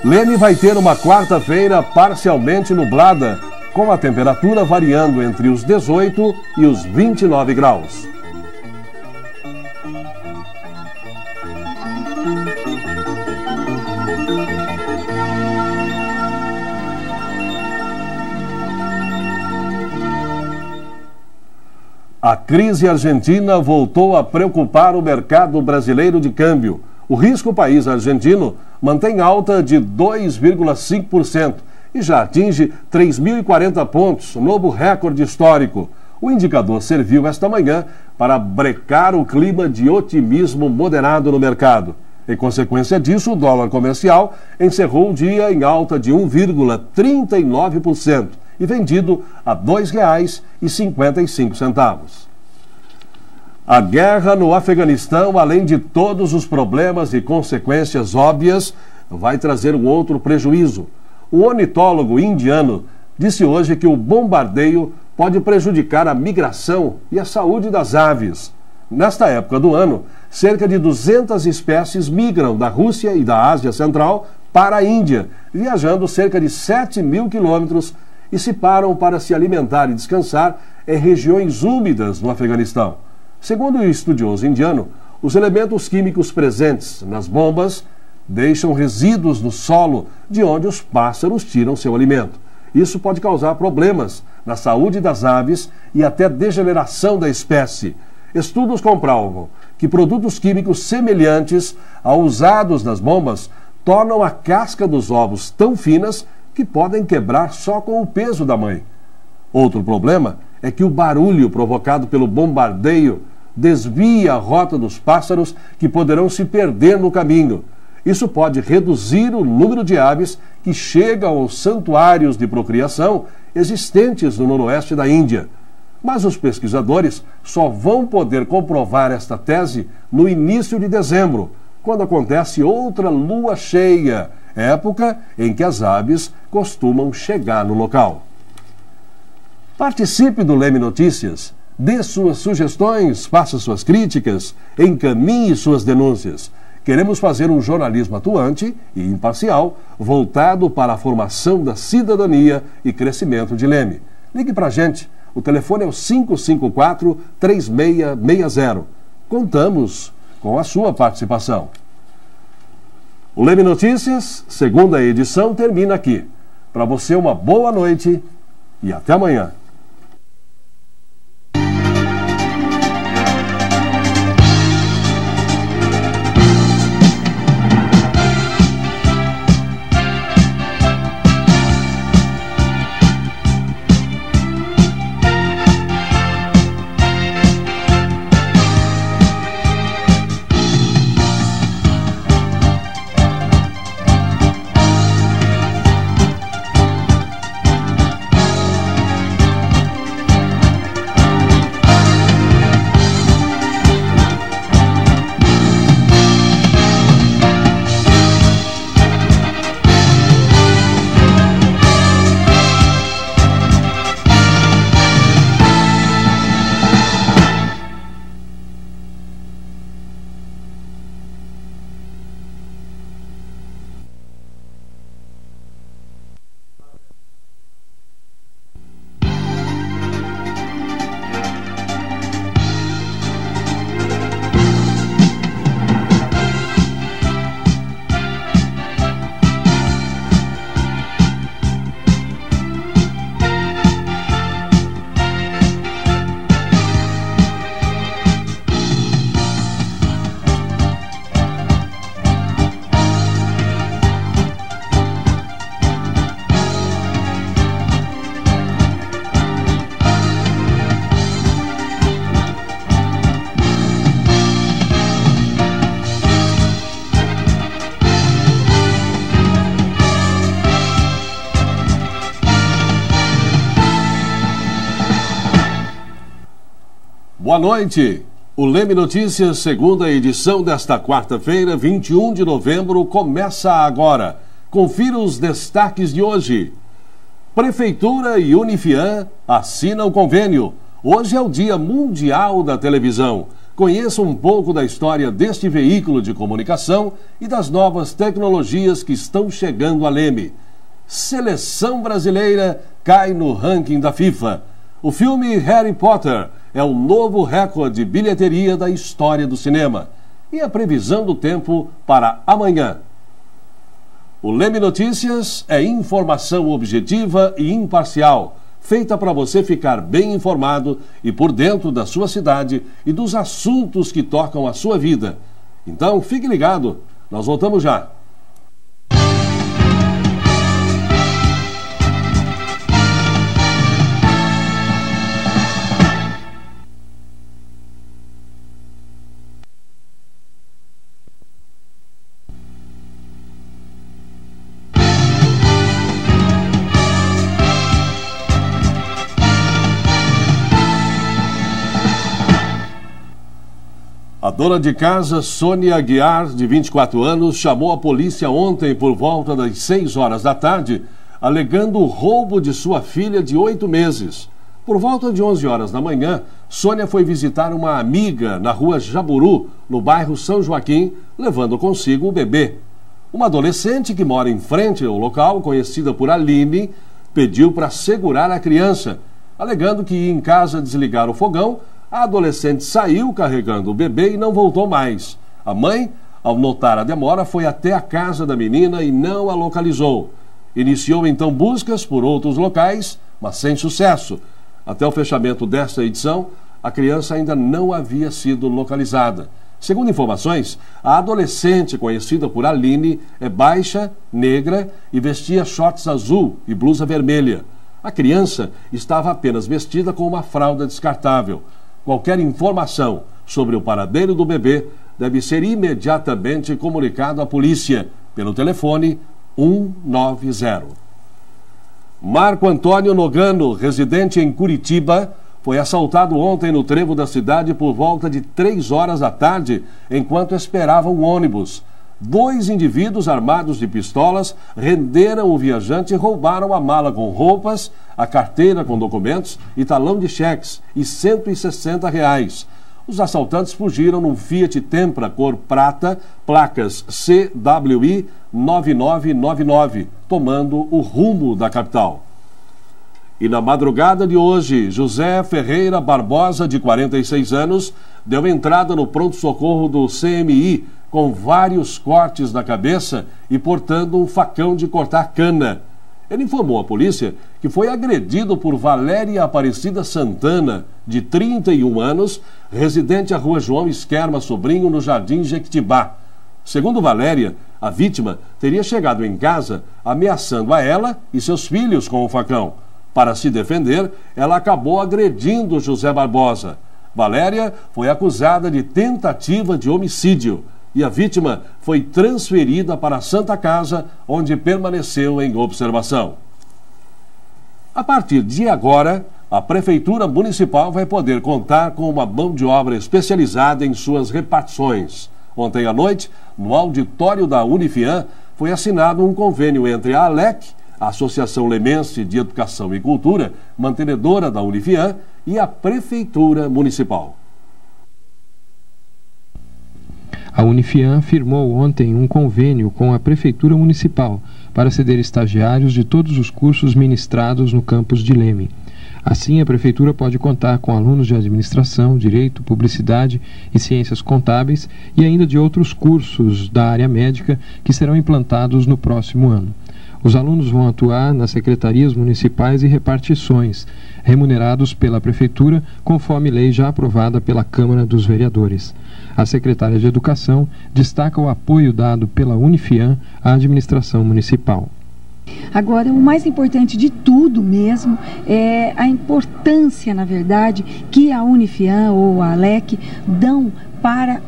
Leme vai ter uma quarta-feira parcialmente nublada, com a temperatura variando entre os 18 e os 29 graus. A crise argentina voltou a preocupar o mercado brasileiro de câmbio. O risco país argentino mantém alta de 2,5% e já atinge 3.040 pontos, novo recorde histórico. O indicador serviu esta manhã para brecar o clima de otimismo moderado no mercado. Em consequência disso, o dólar comercial encerrou o dia em alta de 1,39% e vendido a R$ 2,55. A guerra no Afeganistão, além de todos os problemas e consequências óbvias, vai trazer um outro prejuízo. O ornitólogo indiano disse hoje que o bombardeio pode prejudicar a migração e a saúde das aves. Nesta época do ano, cerca de 200 espécies migram da Rússia e da Ásia Central para a Índia, viajando cerca de 7.000 quilômetros e se param para se alimentar e descansar em regiões úmidas no Afeganistão. Segundo o estudioso indiano, os elementos químicos presentes nas bombas deixam resíduos no solo de onde os pássaros tiram seu alimento. Isso pode causar problemas na saúde das aves e até degeneração da espécie. Estudos comprovam que produtos químicos semelhantes aos usados nas bombas tornam a casca dos ovos tão finas que podem quebrar só com o peso da mãe. Outro problema é que o barulho provocado pelo bombardeio desvia a rota dos pássaros que poderão se perder no caminho. Isso pode reduzir o número de aves que chegam aos santuários de procriação existentes no noroeste da Índia. Mas os pesquisadores só vão poder comprovar esta tese no início de dezembro, quando acontece outra lua cheia, época em que as aves costumam chegar no local. Participe do Leme Notícias, dê suas sugestões, faça suas críticas, encaminhe suas denúncias. Queremos fazer um jornalismo atuante e imparcial, voltado para a formação da cidadania e crescimento de Leme. Ligue para a gente, o telefone é o 554-3660. Contamos com a sua participação. O Leme Notícias, segunda edição, termina aqui. Para você, uma boa noite e até amanhã. Boa noite. O Leme Notícias, segunda edição desta quarta-feira, 21 de novembro, começa agora. Confira os destaques de hoje. Prefeitura e Unifiam assinam convênio. Hoje é o Dia Mundial da Televisão. Conheça um pouco da história deste veículo de comunicação e das novas tecnologias que estão chegando a Leme. Seleção brasileira cai no ranking da FIFA. O filme Harry Potter é o novo recorde de bilheteria da história do cinema. E a previsão do tempo para amanhã. O Leme Notícias é informação objetiva e imparcial, feita para você ficar bem informado e por dentro da sua cidade e dos assuntos que tocam a sua vida. Então, fique ligado, nós voltamos já. A dona de casa, Sônia Aguiar, de 24 anos, chamou a polícia ontem por volta das 6 horas da tarde, alegando o roubo de sua filha de 8 meses. Por volta de 11 horas da manhã, Sônia foi visitar uma amiga na rua Jaburu, no bairro São Joaquim, levando consigo o bebê. Uma adolescente que mora em frente ao local, conhecida por Aline, pediu para segurar a criança, alegando que ia em casa desligar o fogão. A adolescente saiu carregando o bebê e não voltou mais. A mãe, ao notar a demora, foi até a casa da menina e não a localizou. Iniciou então buscas por outros locais, mas sem sucesso. Até o fechamento desta edição, a criança ainda não havia sido localizada. Segundo informações, a adolescente, conhecida por Aline, é baixa, negra e vestia shorts azul e blusa vermelha. A criança estava apenas vestida com uma fralda descartável. Qualquer informação sobre o paradeiro do bebê deve ser imediatamente comunicado à polícia pelo telefone 190. Marco Antônio Nogano, residente em Curitiba, foi assaltado ontem no trevo da cidade por volta de 3 horas da tarde, enquanto esperava um ônibus. 2 indivíduos armados de pistolas renderam o viajante e roubaram a mala com roupas, a carteira com documentos e talão de cheques e R$160. Os assaltantes fugiram num Fiat Tempra cor prata, placas CWI 9999, tomando o rumo da capital. E na madrugada de hoje, José Ferreira Barbosa, de 46 anos, deu entrada no pronto-socorro do CMI, com vários cortes na cabeça e portando um facão de cortar cana. Ele informou à polícia que foi agredido por Valéria Aparecida Santana, de 31 anos, residente à rua João Esquerma Sobrinho, no Jardim Jequitibá. Segundo Valéria, a vítima teria chegado em casa ameaçando a ela e seus filhos com o facão. Para se defender, ela acabou agredindo José Barbosa. Valéria foi acusada de tentativa de homicídio e a vítima foi transferida para a Santa Casa, onde permaneceu em observação. A partir de agora, a Prefeitura Municipal vai poder contar com uma mão de obra especializada em suas repartições. Ontem à noite, no auditório da Unifiam, foi assinado um convênio entre a ALEC, a Associação Lemense de Educação e Cultura, mantenedora da Unifiam, e a Prefeitura Municipal. A Unifiam firmou ontem um convênio com a Prefeitura Municipal para ceder estagiários de todos os cursos ministrados no campus de Leme. Assim, a Prefeitura pode contar com alunos de Administração, Direito, Publicidade e Ciências Contábeis e ainda de outros cursos da área médica que serão implantados no próximo ano. Os alunos vão atuar nas secretarias municipais e repartições, remunerados pela Prefeitura, conforme lei já aprovada pela Câmara dos Vereadores. A secretária de Educação destaca o apoio dado pela Unifiam à administração municipal. Agora, o mais importante de tudo mesmo é a importância, na verdade, que a Unifiam ou a ALEC dão para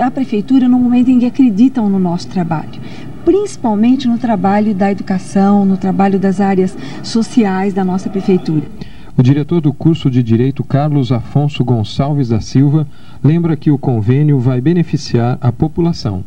a Prefeitura no momento em que acreditam no nosso trabalho. Principalmente no trabalho da educação, no trabalho das áreas sociais da nossa Prefeitura. O diretor do curso de Direito, Carlos Afonso Gonçalves da Silva, lembra que o convênio vai beneficiar a população.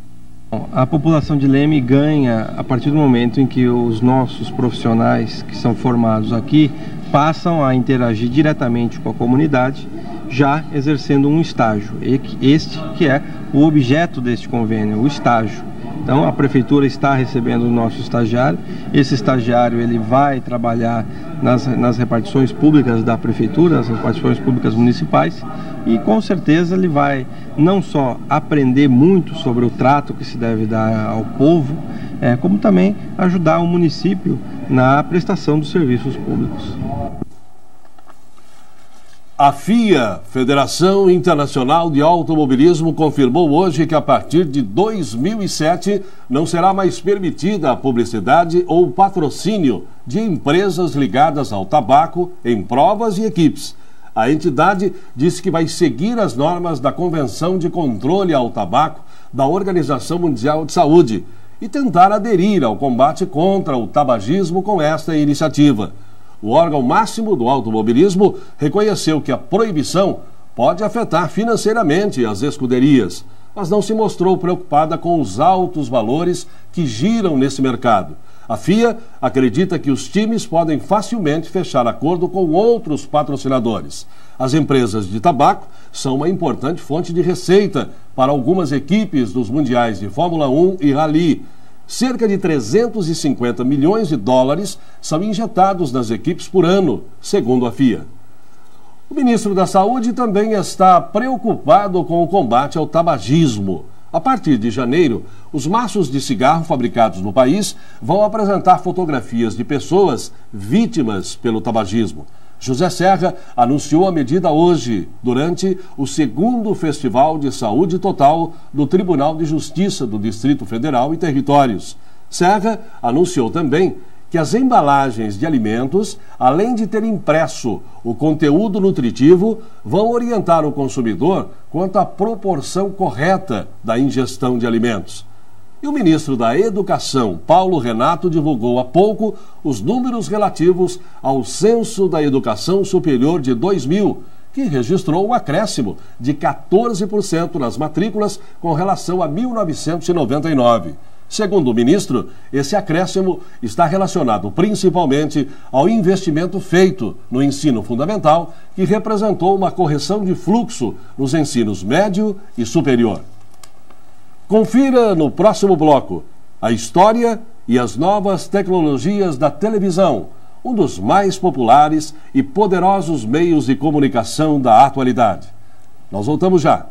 A população de Leme ganha a partir do momento em que os nossos profissionais que são formados aqui passam a interagir diretamente com a comunidade, já exercendo um estágio. Este que é o objeto deste convênio, o estágio. Então, a Prefeitura está recebendo o nosso estagiário. Esse estagiário ele vai trabalhar nas repartições públicas da Prefeitura, nas repartições públicas municipais, e com certeza ele vai não só aprender muito sobre o trato que se deve dar ao povo, como também ajudar o município na prestação dos serviços públicos. A FIA, Federação Internacional de Automobilismo, confirmou hoje que a partir de 2007 não será mais permitida a publicidade ou patrocínio de empresas ligadas ao tabaco em provas e equipes. A entidade disse que vai seguir as normas da Convenção de Controle ao Tabaco da Organização Mundial de Saúde e tentar aderir ao combate contra o tabagismo com esta iniciativa. O órgão máximo do automobilismo reconheceu que a proibição pode afetar financeiramente as escuderias, mas não se mostrou preocupada com os altos valores que giram nesse mercado. A FIA acredita que os times podem facilmente fechar acordo com outros patrocinadores. As empresas de tabaco são uma importante fonte de receita para algumas equipes dos mundiais de Fórmula 1 e Rally. Cerca de 350 milhões de dólares são injetados nas equipes por ano, segundo a FIA. O ministro da Saúde também está preocupado com o combate ao tabagismo. A partir de janeiro, os maços de cigarro fabricados no país vão apresentar fotografias de pessoas vítimas pelo tabagismo. José Serra anunciou a medida hoje, durante o 2º Festival de Saúde Total do Tribunal de Justiça do Distrito Federal e Territórios. Serra anunciou também que as embalagens de alimentos, além de ter impresso o conteúdo nutritivo, vão orientar o consumidor quanto à proporção correta da ingestão de alimentos. E o ministro da Educação, Paulo Renato, divulgou há pouco os números relativos ao Censo da Educação Superior de 2000, que registrou um acréscimo de 14% nas matrículas com relação a 1999. Segundo o ministro, esse acréscimo está relacionado principalmente ao investimento feito no ensino fundamental, que representou uma correção de fluxo nos ensinos médio e superior. Confira no próximo bloco a história e as novas tecnologias da televisão, um dos mais populares e poderosos meios de comunicação da atualidade. Nós voltamos já.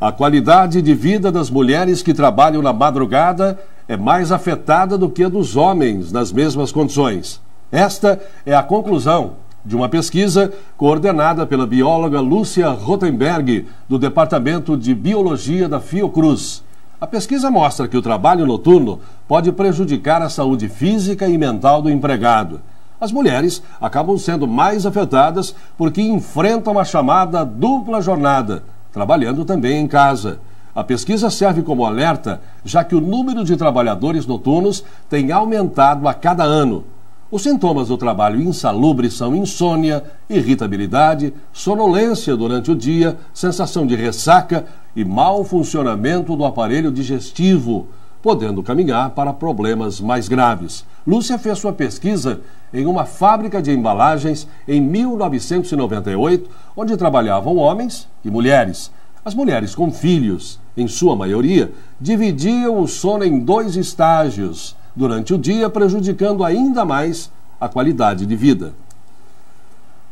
A qualidade de vida das mulheres que trabalham na madrugada é mais afetada do que a dos homens nas mesmas condições. Esta é a conclusão de uma pesquisa coordenada pela bióloga Lúcia Rothenberg, do Departamento de Biologia da Fiocruz. A pesquisa mostra que o trabalho noturno pode prejudicar a saúde física e mental do empregado. As mulheres acabam sendo mais afetadas porque enfrentam a chamada dupla jornada, trabalhando também em casa. A pesquisa serve como alerta, já que o número de trabalhadores noturnos tem aumentado a cada ano. Os sintomas do trabalho insalubre são insônia, irritabilidade, sonolência durante o dia, sensação de ressaca e mau funcionamento do aparelho digestivo, podendo caminhar para problemas mais graves. Lúcia fez sua pesquisa em uma fábrica de embalagens em 1998, onde trabalhavam homens e mulheres. As mulheres com filhos, em sua maioria, dividiam o sono em 2 estágios durante o dia, prejudicando ainda mais a qualidade de vida.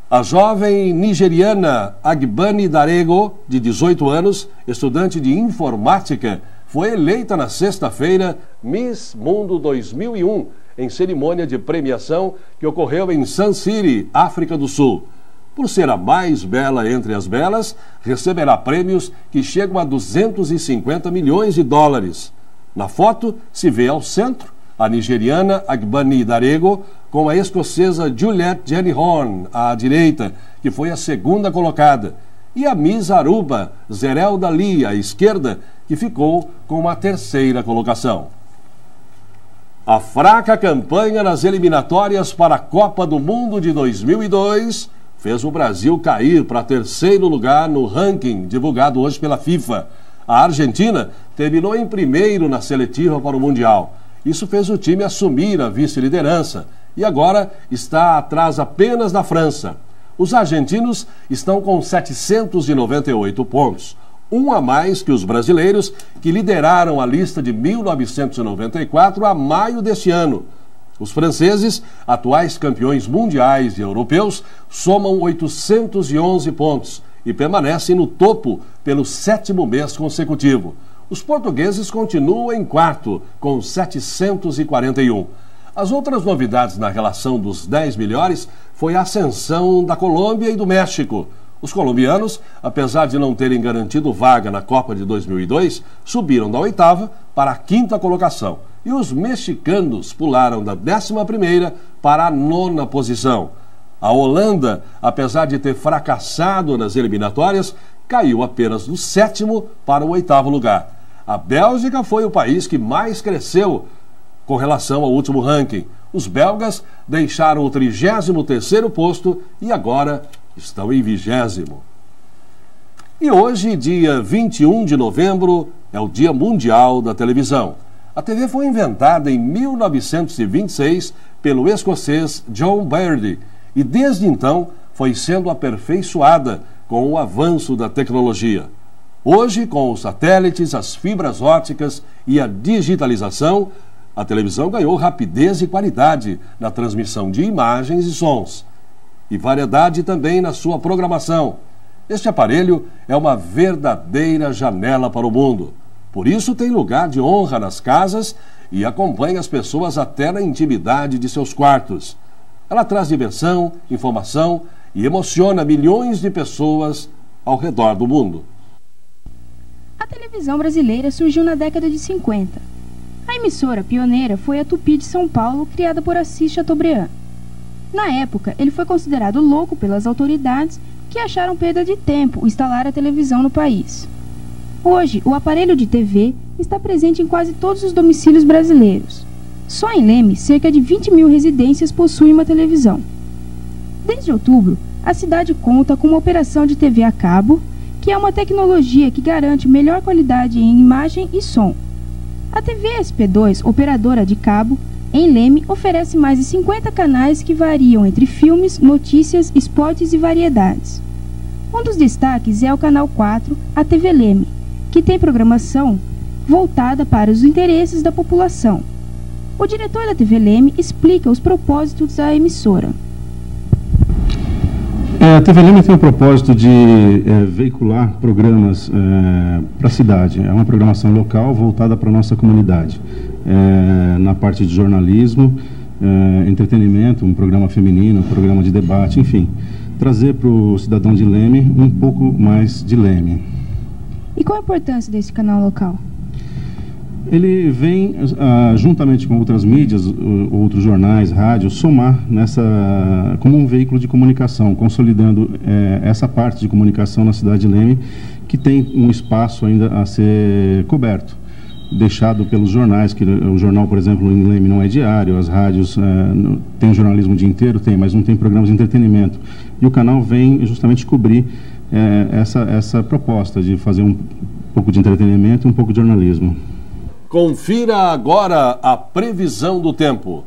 A jovem nigeriana Agbani Darego, de 18 anos, estudante de informática, foi eleita na sexta-feira Miss Mundo 2001, em cerimônia de premiação que ocorreu em Sun City, África do Sul. Por ser a mais bela entre as belas, receberá prêmios que chegam a 250 milhões de dólares. Na foto, se vê ao centro a nigeriana Agbani Darego com a escocesa Juliette Jenny Horn à direita, que foi a segunda colocada, e a Miss Aruba Zerelda Lee à esquerda, que ficou com a terceira colocação. A fraca campanha nas eliminatórias para a Copa do Mundo de 2002 fez o Brasil cair para 3º lugar no ranking divulgado hoje pela FIFA. A Argentina terminou em 1º na seletiva para o Mundial. Isso fez o time assumir a vice-liderança e agora está atrás apenas da França. Os argentinos estão com 798 pontos, um a mais que os brasileiros, que lideraram a lista de 1994 a maio deste ano. Os franceses, atuais campeões mundiais e europeus, somam 811 pontos e permanecem no topo pelo 7º mês consecutivo. Os portugueses continuam em 4º, com 741. As outras novidades na relação dos 10 melhores foi a ascensão da Colômbia e do México. Os colombianos, apesar de não terem garantido vaga na Copa de 2002, subiram da 8ª para a 5ª colocação. E os mexicanos pularam da 11ª para a 9ª posição. A Holanda, apesar de ter fracassado nas eliminatórias, caiu apenas do 7º para o 8º lugar. A Bélgica foi o país que mais cresceu com relação ao último ranking. Os belgas deixaram o 33º posto e agora estão em 20º. E hoje, dia 21 de novembro, é o Dia Mundial da Televisão. A TV foi inventada em 1926 pelo escocês John Baird e desde então foi sendo aperfeiçoada com o avanço da tecnologia. Hoje, com os satélites, as fibras ópticas e a digitalização, a televisão ganhou rapidez e qualidade na transmissão de imagens e sons, e variedade também na sua programação. Este aparelho é uma verdadeira janela para o mundo. Por isso tem lugar de honra nas casas e acompanha as pessoas até na intimidade de seus quartos. Ela traz diversão, informação e emociona milhões de pessoas ao redor do mundo. A televisão brasileira surgiu na década de 50. A emissora pioneira foi a Tupi de São Paulo, criada por Assis Chateaubriand. Na época, ele foi considerado louco pelas autoridades que acharam perda de tempo instalar a televisão no país. Hoje, o aparelho de TV está presente em quase todos os domicílios brasileiros. Só em Leme, cerca de 20 mil residências possuem uma televisão. Desde outubro, a cidade conta com uma operação de TV a cabo, que é uma tecnologia que garante melhor qualidade em imagem e som. A TV SP2, operadora de cabo, em Leme, oferece mais de 50 canais que variam entre filmes, notícias, esportes e variedades. Um dos destaques é o canal 4, a TV Leme, que tem programação voltada para os interesses da população. O diretor da TV Leme explica os propósitos da emissora. A TV Leme tem o propósito de veicular programas para a cidade. É uma programação local voltada para a nossa comunidade. Na parte de jornalismo, entretenimento, um programa feminino, um programa de debate, enfim. Trazer para o cidadão de Leme um pouco mais de Leme. E qual a importância desse canal local? Ele vem, juntamente com outras mídias, outros jornais, rádios, somar como um veículo de comunicação, consolidando essa parte de comunicação na cidade de Leme, que tem um espaço ainda a ser coberto, deixado pelos jornais, que o jornal, por exemplo, em Leme não é diário, as rádios tem jornalismo o dia inteiro, mas não tem programas de entretenimento. E o canal vem justamente cobrir essa proposta de fazer um pouco de entretenimento e um pouco de jornalismo. Confira agora a previsão do tempo.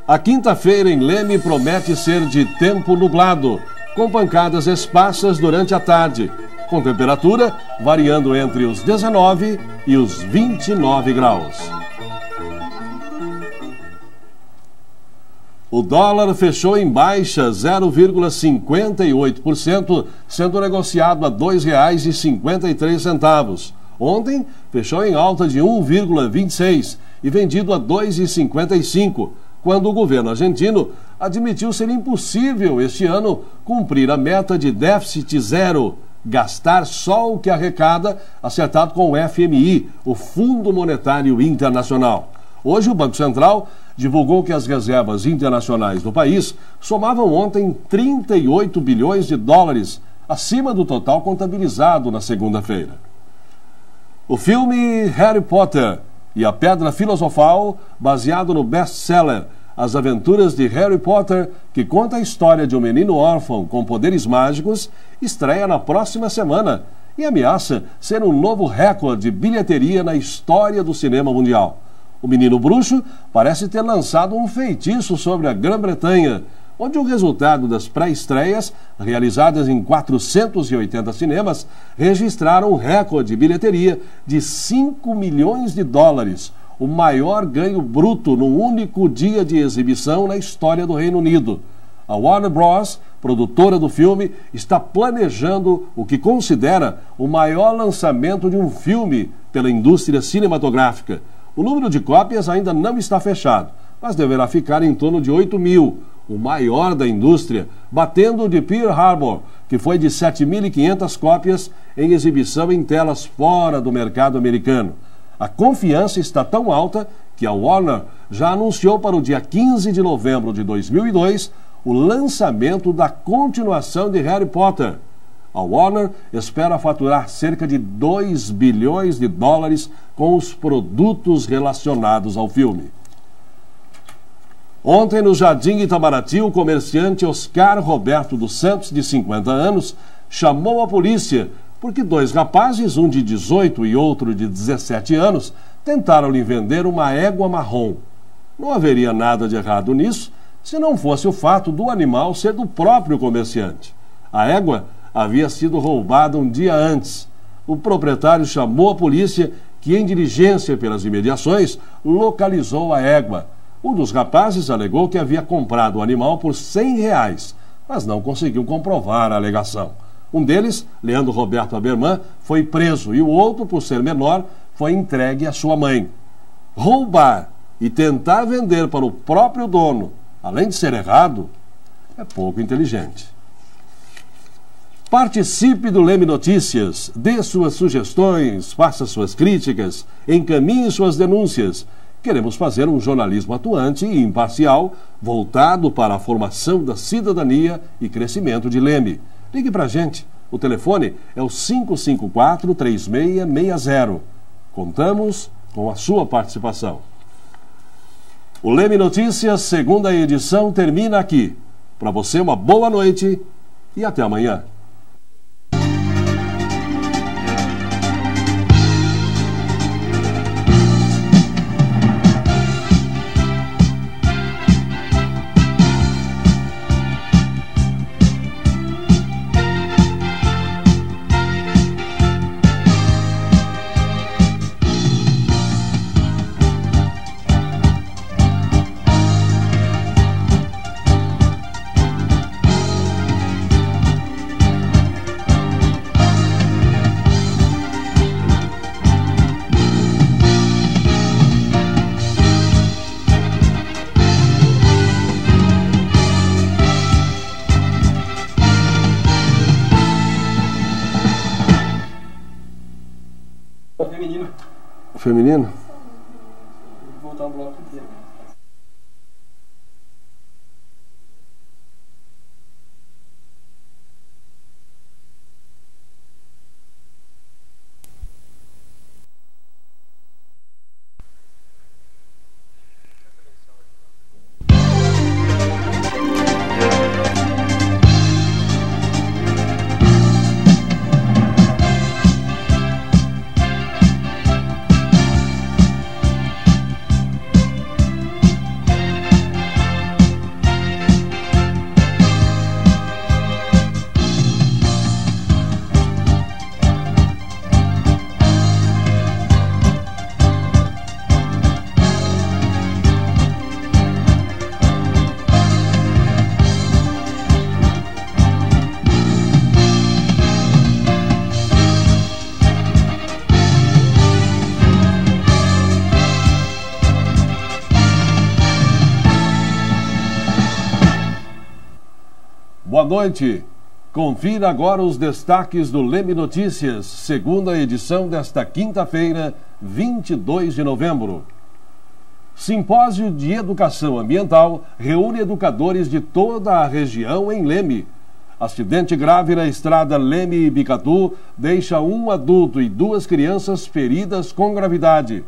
A quinta-feira em Leme promete ser de tempo nublado, com pancadas esparsas durante a tarde, com temperatura variando entre os 19 e os 29 graus. O dólar fechou em baixa 0,58%, sendo negociado a R$ 2,53. Ontem, fechou em alta de 1,26% e vendido a R$ 2,55, quando o governo argentino admitiu ser impossível este ano cumprir a meta de déficit zero, gastar só o que arrecada, acertado com o FMI, o Fundo Monetário Internacional. Hoje, o Banco Central divulgou que as reservas internacionais do país somavam ontem 38 bilhões de dólares, acima do total contabilizado na segunda-feira. O filme Harry Potter e a Pedra Filosofal, baseado no best-seller As Aventuras de Harry Potter, que conta a história de um menino órfão com poderes mágicos, estreia na próxima semana e ameaça ser um novo recorde de bilheteria na história do cinema mundial. O menino bruxo parece ter lançado um feitiço sobre a Grã-Bretanha, onde o resultado das pré-estreias, realizadas em 480 cinemas, registraram um recorde de bilheteria de 5 milhões de dólares, o maior ganho bruto num único dia de exibição na história do Reino Unido. A Warner Bros., produtora do filme, está planejando o que considera o maior lançamento de um filme pela indústria cinematográfica. O número de cópias ainda não está fechado, mas deverá ficar em torno de 8 mil, o maior da indústria, batendo o de Pearl Harbor, que foi de 7.500 cópias em exibição em telas fora do mercado americano. A confiança está tão alta que a Warner já anunciou para o dia 15 de novembro de 2002 o lançamento da continuação de Harry Potter. A Warner espera faturar cerca de 2 bilhões de dólares com os produtos relacionados ao filme. Ontem, no Jardim Itamaraty, o comerciante Oscar Roberto dos Santos, de 50 anos, chamou a polícia porque 2 rapazes, um de 18 e outro de 17 anos, tentaram lhe vender uma égua marrom. Não haveria nada de errado nisso se não fosse o fato do animal ser do próprio comerciante. A égua havia sido roubada um dia antes. O proprietário chamou a polícia, que, em diligência pelas imediações, localizou a égua. Um dos rapazes alegou que havia comprado o animal por R$100, mas não conseguiu comprovar a alegação. Um deles, Leandro Roberto Aberman, foi preso e o outro, por ser menor, foi entregue à sua mãe. Roubar e tentar vender para o próprio dono, além de ser errado, é pouco inteligente. Participe do Leme Notícias, dê suas sugestões, faça suas críticas, encaminhe suas denúncias. Queremos fazer um jornalismo atuante e imparcial, voltado para a formação da cidadania e crescimento de Leme. Ligue para a gente. O telefone é o 554-3660. Contamos com a sua participação. O Leme Notícias, segunda edição, termina aqui. Para você, uma boa noite e até amanhã. feminino? Vou voltar um bloco inteiro. Boa noite. Confira agora os destaques do Leme Notícias, segunda edição desta quinta-feira, 22 de novembro. Simpósio de Educação Ambiental reúne educadores de toda a região em Leme. Acidente grave na estrada Leme-Ibicatu deixa um adulto e 2 crianças feridas com gravidade.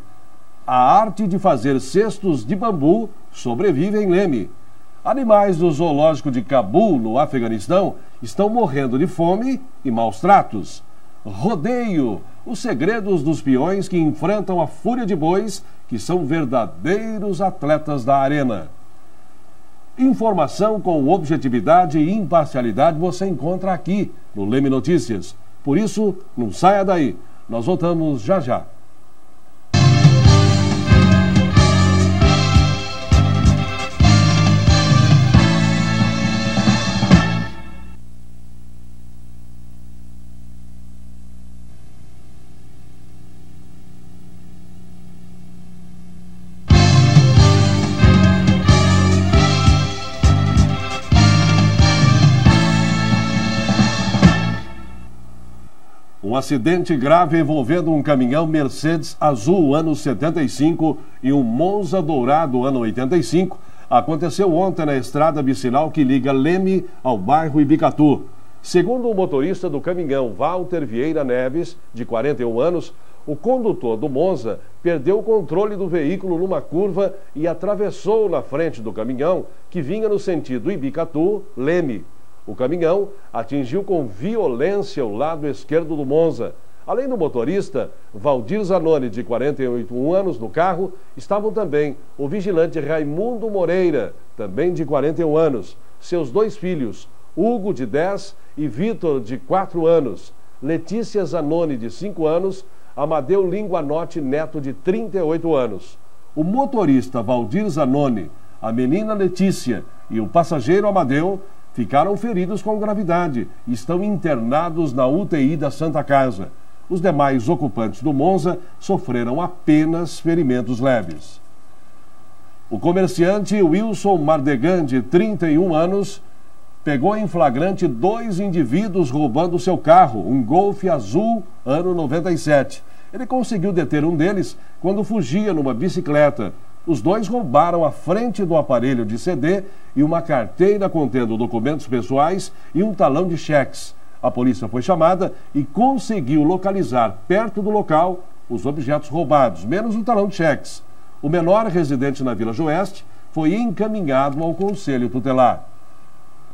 A arte de fazer cestos de bambu sobrevive em Leme. Animais do zoológico de Cabul, no Afeganistão, estão morrendo de fome e maus tratos. Rodeio, os segredos dos peões que enfrentam a fúria de bois, que são verdadeiros atletas da arena. Informação com objetividade e imparcialidade você encontra aqui no Leme Notícias. Por isso, não saia daí. Nós voltamos já já. Um acidente grave envolvendo um caminhão Mercedes azul ano 75 e um Monza dourado ano 85 aconteceu ontem na estrada vicinal que liga Leme ao bairro Ibicatu. Segundo o motorista do caminhão, Walter Vieira Neves, de 41 anos, o condutor do Monza perdeu o controle do veículo numa curva e atravessou na frente do caminhão que vinha no sentido Ibicatu-Leme. O caminhão atingiu com violência o lado esquerdo do Monza. Além do motorista, Valdir Zanoni, de 48 anos, no carro, estavam também o vigilante Raimundo Moreira, também de 41 anos, seus 2 filhos, Hugo, de 10, e Vitor, de 4 anos, Letícia Zanoni, de 5 anos, Amadeu Linguanotti Neto, de 38 anos. O motorista Valdir Zanoni, a menina Letícia e o passageiro Amadeu ficaram feridos com gravidade e estão internados na UTI da Santa Casa. Os demais ocupantes do Monza sofreram apenas ferimentos leves. O comerciante Wilson Mardegan, de 31 anos, pegou em flagrante 2 indivíduos roubando seu carro, um Golf azul, ano 97. Ele conseguiu deter um deles quando fugia numa bicicleta. Os 2 roubaram a frente do aparelho de CD e uma carteira contendo documentos pessoais e um talão de cheques. A polícia foi chamada e conseguiu localizar perto do local os objetos roubados, menos o talão de cheques. O menor, residente na Vila Joeste, foi encaminhado ao Conselho Tutelar.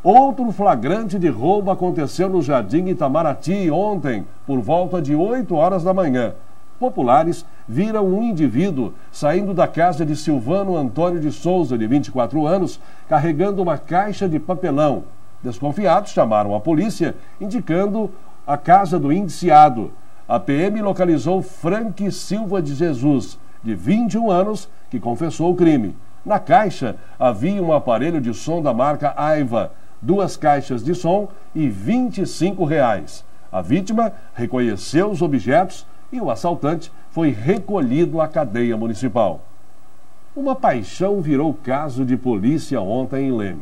Outro flagrante de roubo aconteceu no Jardim Itamaraty ontem, por volta de 8 horas da manhã. Populares viram um indivíduo saindo da casa de Silvano Antônio de Souza, de 24 anos, carregando uma caixa de papelão. Desconfiados chamaram a polícia, indicando a casa do indiciado. A PM localizou Frank Silva de Jesus, de 21 anos, que confessou o crime. Na caixa havia um aparelho de som da marca Aiva, 2 caixas de som e R$25. A vítima reconheceu os objetos e o assaltante foi recolhido à cadeia municipal. Uma paixão virou caso de polícia ontem em Leme.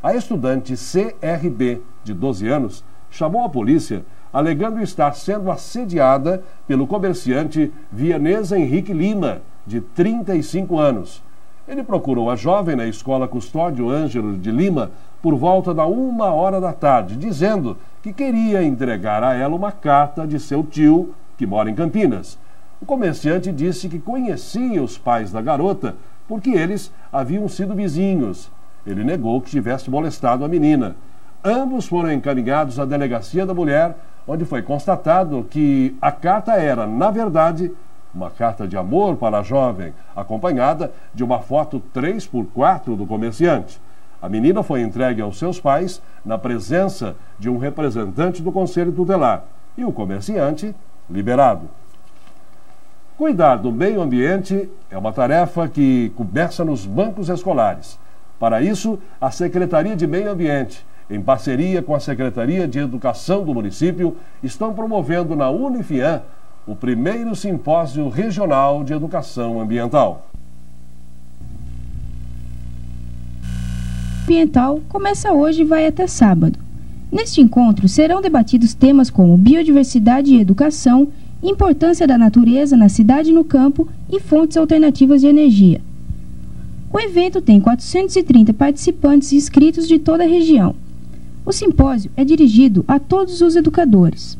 A estudante CRB, de 12 anos, chamou a polícia alegando estar sendo assediada pelo comerciante vienês Henrique Lima, de 35 anos. Ele procurou a jovem na escola Custódio Ângelo de Lima por volta da 1h da tarde, dizendo que queria entregar a ela uma carta de seu tio, que mora em Campinas. O comerciante disse que conhecia os pais da garota porque eles haviam sido vizinhos. Ele negou que tivesse molestado a menina. Ambos foram encaminhados à delegacia da mulher, onde foi constatado que a carta era, na verdade, uma carta de amor para a jovem, acompanhada de uma foto 3x4 do comerciante. A menina foi entregue aos seus pais na presença de um representante do Conselho Tutelar e o comerciante liberado. Cuidar do meio ambiente é uma tarefa que começa nos bancos escolares. Para isso, a Secretaria de Meio Ambiente, em parceria com a Secretaria de Educação do município, estão promovendo na Unifiam o primeiro simpósio regional de educação ambiental. Ambiental começa hoje e vai até sábado. Neste encontro serão debatidos temas como biodiversidade e educação, importância da natureza na cidade e no campo e fontes alternativas de energia. O evento tem 430 participantes inscritos de toda a região. O simpósio é dirigido a todos os educadores.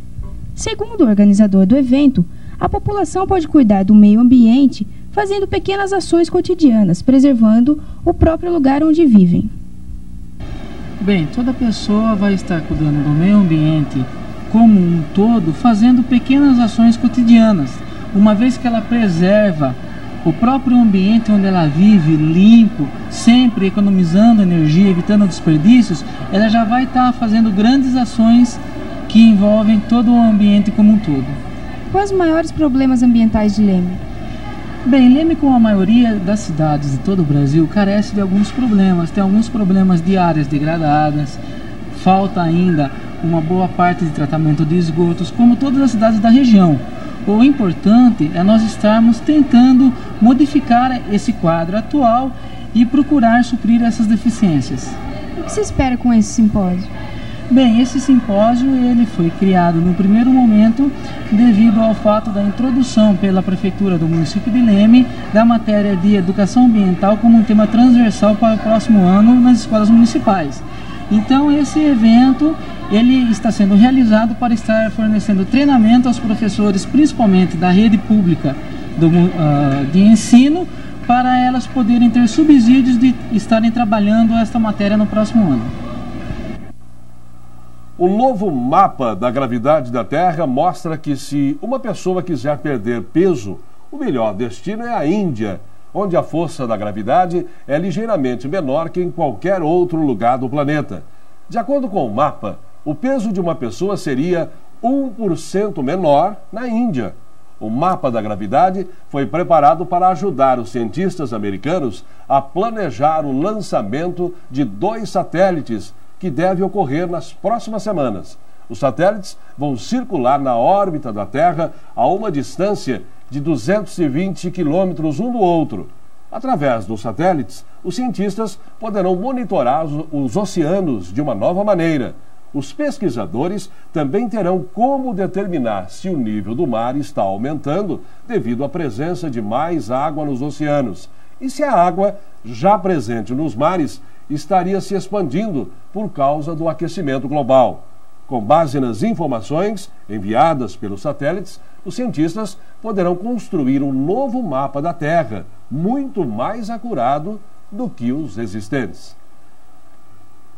Segundo o organizador do evento, a população pode cuidar do meio ambiente fazendo pequenas ações cotidianas, preservando o próprio lugar onde vivem. Bem, toda pessoa vai estar cuidando do meio ambiente como um todo, fazendo pequenas ações cotidianas. Uma vez que ela preserva o próprio ambiente onde ela vive, limpo, sempre economizando energia, evitando desperdícios, ela já vai estar fazendo grandes ações que envolvem todo o ambiente como um todo. Quais os maiores problemas ambientais de Leme? Bem, Leme, como a maioria das cidades de todo o Brasil, carece de alguns problemas. Tem alguns problemas de áreas degradadas, falta ainda uma boa parte de tratamento de esgotos, como todas as cidades da região. O importante é nós estarmos tentando modificar esse quadro atual e procurar suprir essas deficiências. O que se espera com esse simpósio? Bem, esse simpósio ele foi criado no primeiro momento devido ao fato da introdução pela Prefeitura do município de Leme da matéria de educação ambiental como um tema transversal para o próximo ano nas escolas municipais. Então esse evento ele está sendo realizado para estar fornecendo treinamento aos professores, principalmente da rede pública de ensino, para elas poderem ter subsídios de estarem trabalhando esta matéria no próximo ano. O novo mapa da gravidade da Terra mostra que se uma pessoa quiser perder peso, o melhor destino é a Índia, onde a força da gravidade é ligeiramente menor que em qualquer outro lugar do planeta. De acordo com o mapa, o peso de uma pessoa seria 1% menor na Índia. O mapa da gravidade foi preparado para ajudar os cientistas americanos a planejar o lançamento de 2 satélites que deve ocorrer nas próximas semanas. Os satélites vão circular na órbita da Terra a uma distância de 220 quilômetros um do outro. Através dos satélites, os cientistas poderão monitorar os oceanos de uma nova maneira. Os pesquisadores também terão como determinar se o nível do mar está aumentando devido à presença de mais água nos oceanos e se a água já presente nos mares estaria se expandindo por causa do aquecimento global. Com base nas informações enviadas pelos satélites, os cientistas poderão construir um novo mapa da Terra, muito mais acurado do que os existentes.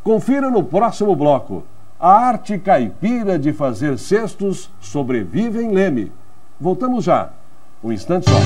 Confira no próximo bloco. A arte caipira de fazer cestos sobrevive em Leme. Voltamos já. Um instante só.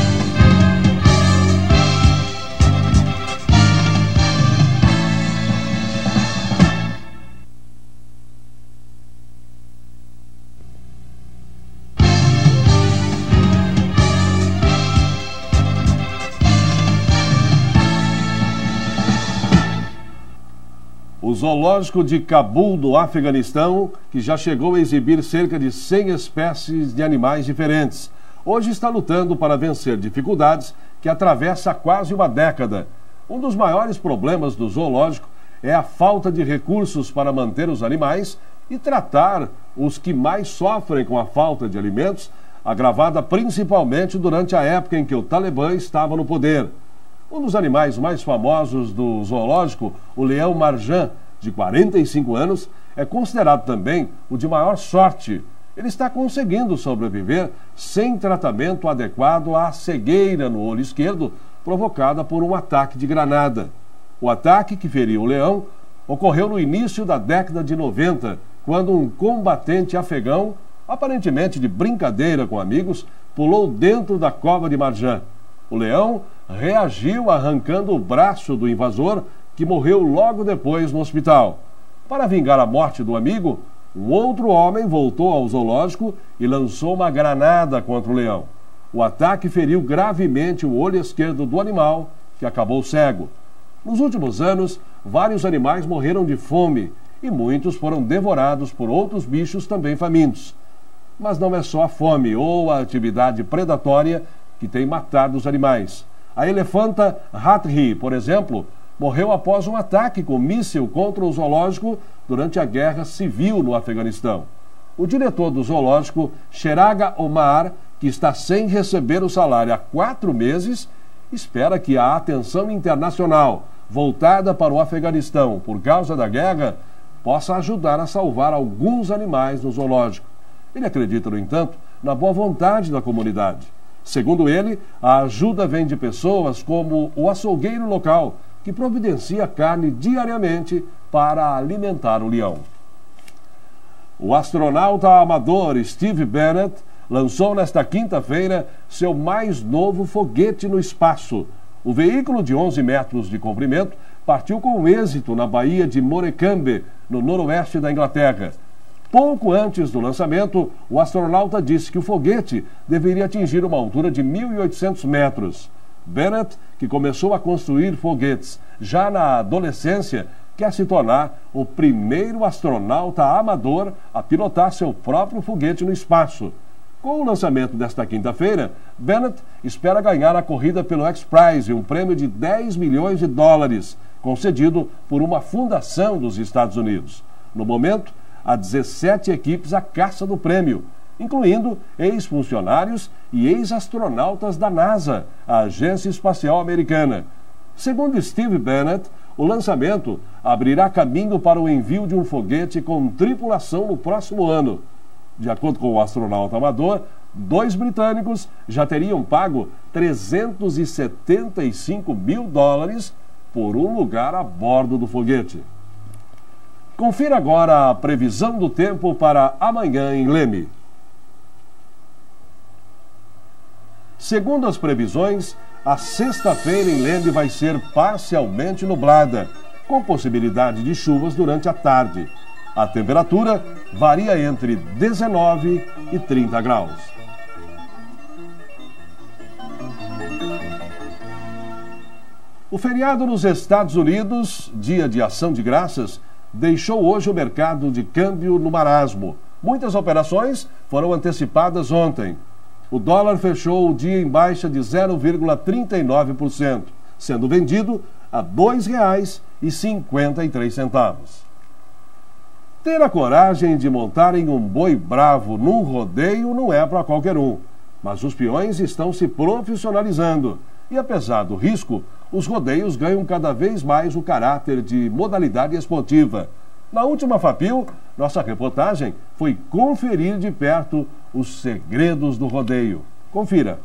O zoológico de Cabul, do Afeganistão, que já chegou a exibir cerca de 100 espécies de animais diferentes, hoje está lutando para vencer dificuldades que atravessa há quase uma década. Um dos maiores problemas do zoológico é a falta de recursos para manter os animais e tratar os que mais sofrem com a falta de alimentos, agravada principalmente durante a época em que o Talibã estava no poder. Um dos animais mais famosos do zoológico, o leão marjan, de 45 anos, é considerado também o de maior sorte. Ele está conseguindo sobreviver sem tratamento adequado à cegueira no olho esquerdo, provocada por um ataque de granada. O ataque que feriu o leão ocorreu no início da década de 90, quando um combatente afegão, aparentemente de brincadeira com amigos, pulou dentro da cova de Marjan. O leão reagiu arrancando o braço do invasor, que morreu logo depois no hospital. Para vingar a morte do amigo, um outro homem voltou ao zoológico e lançou uma granada contra o leão. O ataque feriu gravemente o olho esquerdo do animal, que acabou cego. Nos últimos anos, vários animais morreram de fome e muitos foram devorados por outros bichos também famintos. Mas não é só a fome ou a atividade predatória que tem matado os animais. A elefanta Hathri, por exemplo, morreu após um ataque com míssil contra o zoológico durante a guerra civil no Afeganistão. O diretor do zoológico, Sheraga Omar, que está sem receber o salário há 4 meses, espera que a atenção internacional voltada para o Afeganistão por causa da guerra possa ajudar a salvar alguns animais no zoológico. Ele acredita, no entanto, na boa vontade da comunidade. Segundo ele, a ajuda vem de pessoas como o açougueiro local, que providencia carne diariamente para alimentar o leão. O astronauta amador Steve Bennett lançou nesta quinta-feira seu mais novo foguete no espaço. O veículo de 11 metros de comprimento partiu com êxito na Baía de Morecambe, no noroeste da Inglaterra. Pouco antes do lançamento, o astronauta disse que o foguete deveria atingir uma altura de 1.800 metros. Bennett, que começou a construir foguetes já na adolescência, quer se tornar o primeiro astronauta amador a pilotar seu próprio foguete no espaço. Com o lançamento desta quinta-feira, Bennett espera ganhar a corrida pelo X-Prize, um prêmio de $10 milhões, concedido por uma fundação dos Estados Unidos. No momento, há 17 equipes à caça do prêmio, incluindo ex-funcionários e ex-astronautas da NASA, a Agência Espacial Americana. Segundo Steve Bennett, o lançamento abrirá caminho para o envio de um foguete com tripulação no próximo ano. De acordo com o astronauta amador, 2 britânicos já teriam pago $375 mil por um lugar a bordo do foguete. Confira agora a previsão do tempo para amanhã em Leme. Segundo as previsões, a sexta-feira em Leme vai ser parcialmente nublada, com possibilidade de chuvas durante a tarde. A temperatura varia entre 19 e 30 graus. O feriado nos Estados Unidos, Dia de Ação de Graças, deixou hoje o mercado de câmbio no marasmo. Muitas operações foram antecipadas ontem. O dólar fechou o dia em baixa de 0,39%, sendo vendido a R$ 2,53. Ter a coragem de montar em um boi bravo num rodeio não é para qualquer um, mas os peões estão se profissionalizando e, apesar do risco, os rodeios ganham cada vez mais o caráter de modalidade esportiva. Na última FAPIL, nossa reportagem foi conferir de perto os segredos do rodeio. Confira.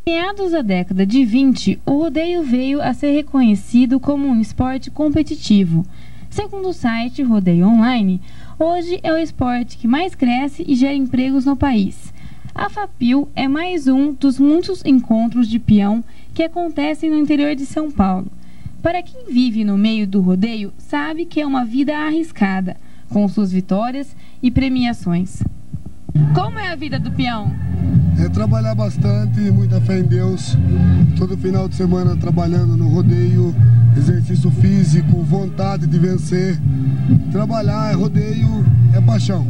Meados da década de 20, o rodeio veio a ser reconhecido como um esporte competitivo. Segundo o site Rodeio Online, hoje é o esporte que mais cresce e gera empregos no país. A FAPIL é mais um dos muitos encontros de peão que acontecem no interior de São Paulo. Para quem vive no meio do rodeio, sabe que é uma vida arriscada, com suas vitórias e premiações. Como é a vida do peão? É trabalhar bastante, muita fé em Deus, todo final de semana trabalhando no rodeio, exercício físico, vontade de vencer. Trabalhar, rodeio, é paixão.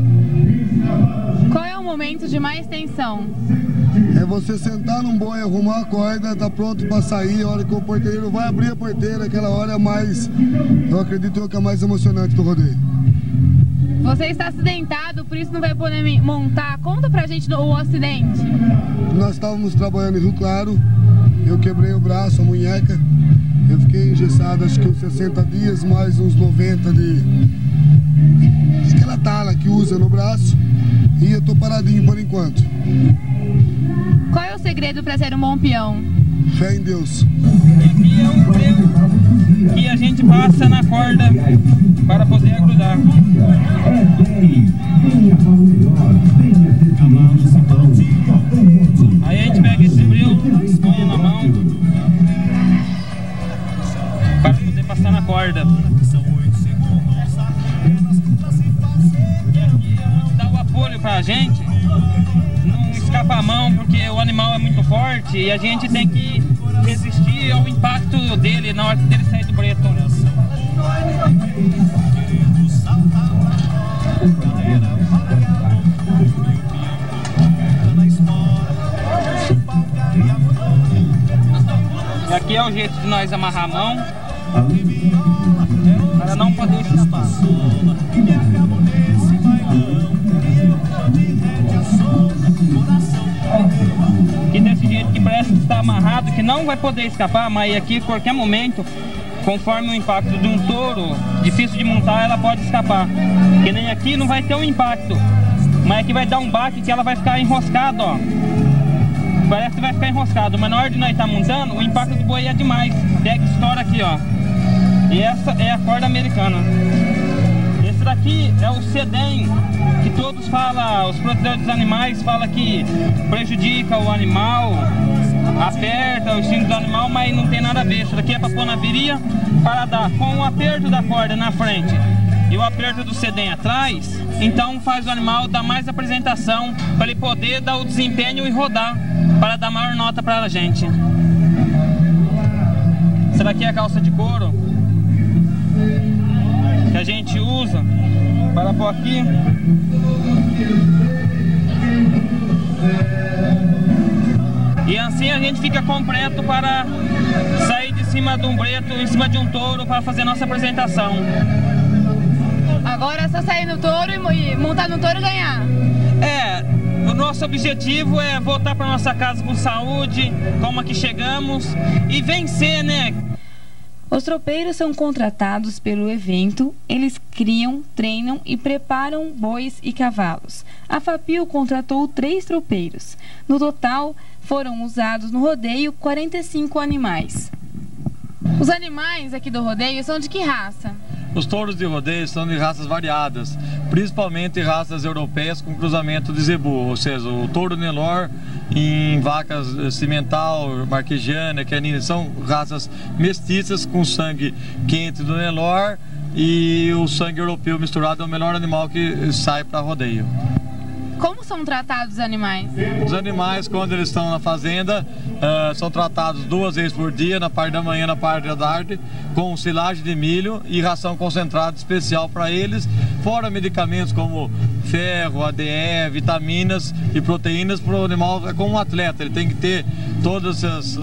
Qual é o momento de mais tensão? É você sentar num boi, arrumar a corda, tá pronto para sair, a hora que o porteiro vai abrir a porteira, aquela hora é mais, eu acredito que é a mais emocionante do rodeio. Você está acidentado, por isso não vai poder montar. Conta pra gente o acidente. Nós estávamos trabalhando em Rio Claro, eu quebrei o braço, a munheca. Eu fiquei engessado acho que uns 60 dias, mais uns 90 de aquela tala que usa no braço. E eu tô paradinho por enquanto. Qual é o segredo para ser um bom peão? Fé em Deus. Aqui é um prego que a gente passa na corda para poder agrudar. Aí a gente pega esse breu, põe na mão para poder passar na corda. Dá o apoio pra gente não escapar a mão, porque o animal é muito forte e a gente tem que resistir ao impacto dele na hora dele sair do breto. E aqui é o jeito de nós amarrar a mão para não poder escapar. Aqui desse jeito que parece que está amarrado, que não vai poder escapar, mas aqui qualquer momento, conforme o impacto de um touro, difícil de montar, ela pode escapar. Que nem aqui não vai ter um impacto, mas aqui vai dar um baque que ela vai ficar enroscada, ó. Parece que vai ficar enroscado, mas na hora de nós estar montando, o impacto do boi é demais. Pega e estoura aqui, ó. E essa é a corda americana. Esse daqui é o sedem, que todos falam, os protetores dos animais falam que prejudica o animal, aperta o instinto do animal, mas não tem nada a ver. Isso daqui é para pôr na viria, para dar com o aperto da corda na frente e o aperto do sedem atrás, então faz o animal dar mais apresentação, para ele poder dar o desempenho e rodar, para dar maior nota para a gente. Essa daqui é a calça de couro que a gente usa para pôr aqui. E assim a gente fica completo para sair de cima de um breto, em cima de um touro, para fazer nossa apresentação. Agora é só sair no touro e montar no touro e ganhar. É, o nosso objetivo é voltar para nossa casa com saúde, como aqui chegamos, e vencer, né? Os tropeiros são contratados pelo evento, eles criam, treinam e preparam bois e cavalos. A FAPIL contratou 3 tropeiros. No total, foram usados no rodeio 45 animais. Os animais aqui do rodeio são de que raça? Os touros de rodeio são de raças variadas, principalmente raças europeias com cruzamento de zebu, ou seja, o touro Nelore em vacas cimental, marquejana, canina, são raças mestiças com sangue quente do Nelore, e o sangue europeu misturado é o melhor animal que sai para rodeio. Como são tratados os animais? Os animais, quando eles estão na fazenda, são tratados 2 vezes por dia, na parte da manhã e na parte da tarde, com silagem de milho e ração concentrada especial para eles, fora medicamentos como ferro, ADE, vitaminas e proteínas para o animal. É como um atleta, ele tem que ter todas essas,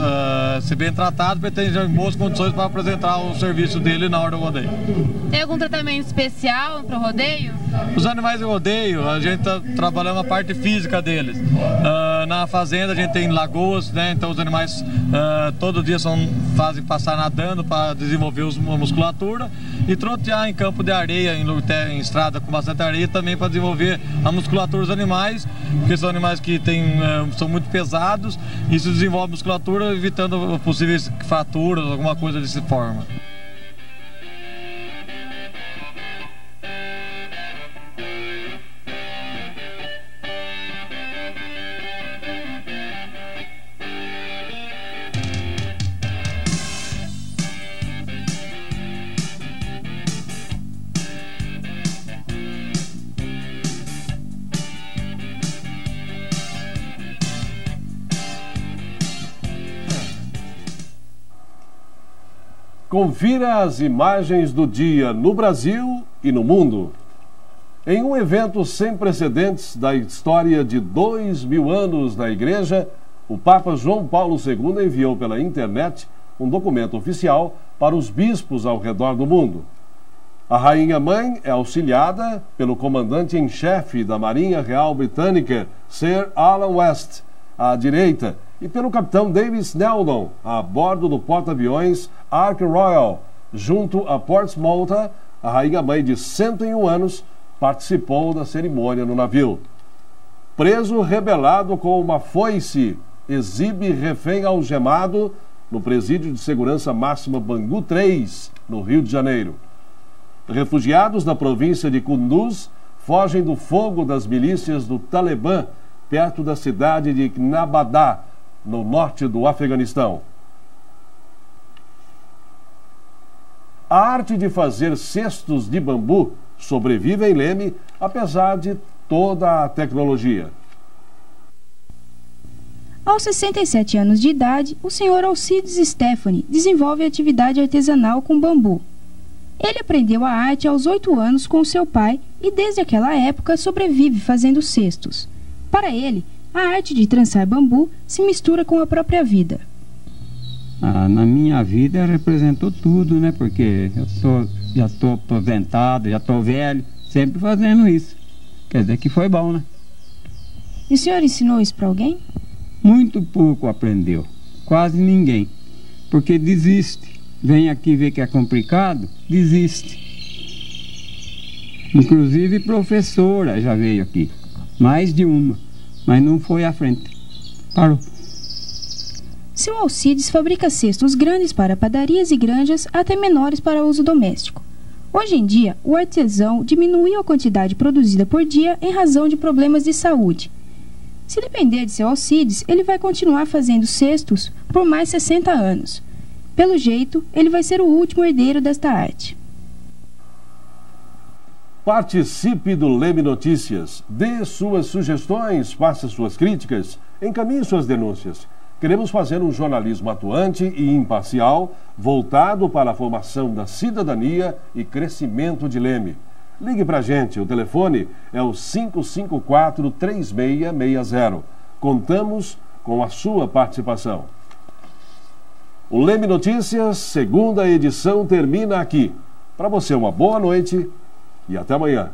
ser bem tratado para ter em boas condições para apresentar o serviço dele na hora do rodeio. Tem algum tratamento especial para o rodeio? Os animais de rodeio, a gente está trabalhando a parte física deles. Na fazenda a gente tem lagoas, né? Então os animais todo dia fazem passar nadando para desenvolver a musculatura, e trotear em campo de areia, em estrada com bastante areia, também para desenvolver a musculatura dos animais, porque são animais que são muito pesados, e isso desenvolve a musculatura, evitando possíveis fraturas, alguma coisa dessa forma. Confira as imagens do dia no Brasil e no mundo. Em um evento sem precedentes da história de 2000 anos da Igreja, o Papa João Paulo II enviou pela internet um documento oficial para os bispos ao redor do mundo. A Rainha Mãe é auxiliada pelo comandante em chefe da Marinha Real Britânica, Sir Alan West, à direita, e pelo capitão David Snowdon, a bordo do porta-aviões Ark Royal. Junto a Portsmouth, a Rainha Mãe de 101 anos participou da cerimônia no navio. Preso rebelado com uma foice exibe refém algemado no presídio de segurança máxima Bangu 3, no Rio de Janeiro. Refugiados da província de Kunduz fogem do fogo das milícias do Talibã, perto da cidade de Nabadá, no norte do Afeganistão. A arte de fazer cestos de bambu sobrevive em Leme, apesar de toda a tecnologia. Aos 67 anos de idade, o senhor Alcides Stephanie desenvolve atividade artesanal com bambu. Ele aprendeu a arte aos 8 anos com seu pai e desde aquela época sobrevive fazendo cestos. Para ele, a arte de trançar bambu se mistura com a própria vida. Na minha vida representou tudo, né? Porque eu já estou aposentado, já estou velho, sempre fazendo isso. Quer dizer que foi bom, né? E o senhor ensinou isso para alguém? Muito pouco aprendeu, quase ninguém. Porque desiste. Vem aqui ver que é complicado, desiste. Inclusive professora já veio aqui, mais de uma, mas não foi à frente, parou. Seu Alcides fabrica cestos grandes para padarias e granjas, até menores para uso doméstico. Hoje em dia, o artesão diminuiu a quantidade produzida por dia em razão de problemas de saúde. Se depender de seu Alcides, ele vai continuar fazendo cestos por mais 60 anos. Pelo jeito, ele vai ser o último herdeiro desta arte. Participe do Leme Notícias. Dê suas sugestões, faça suas críticas, encaminhe suas denúncias. Queremos fazer um jornalismo atuante e imparcial, voltado para a formação da cidadania e crescimento de Leme. Ligue para a gente, o telefone é o 554-3660. Contamos com a sua participação. O Leme Notícias, segunda edição, termina aqui. Para você, uma boa noite e até amanhã.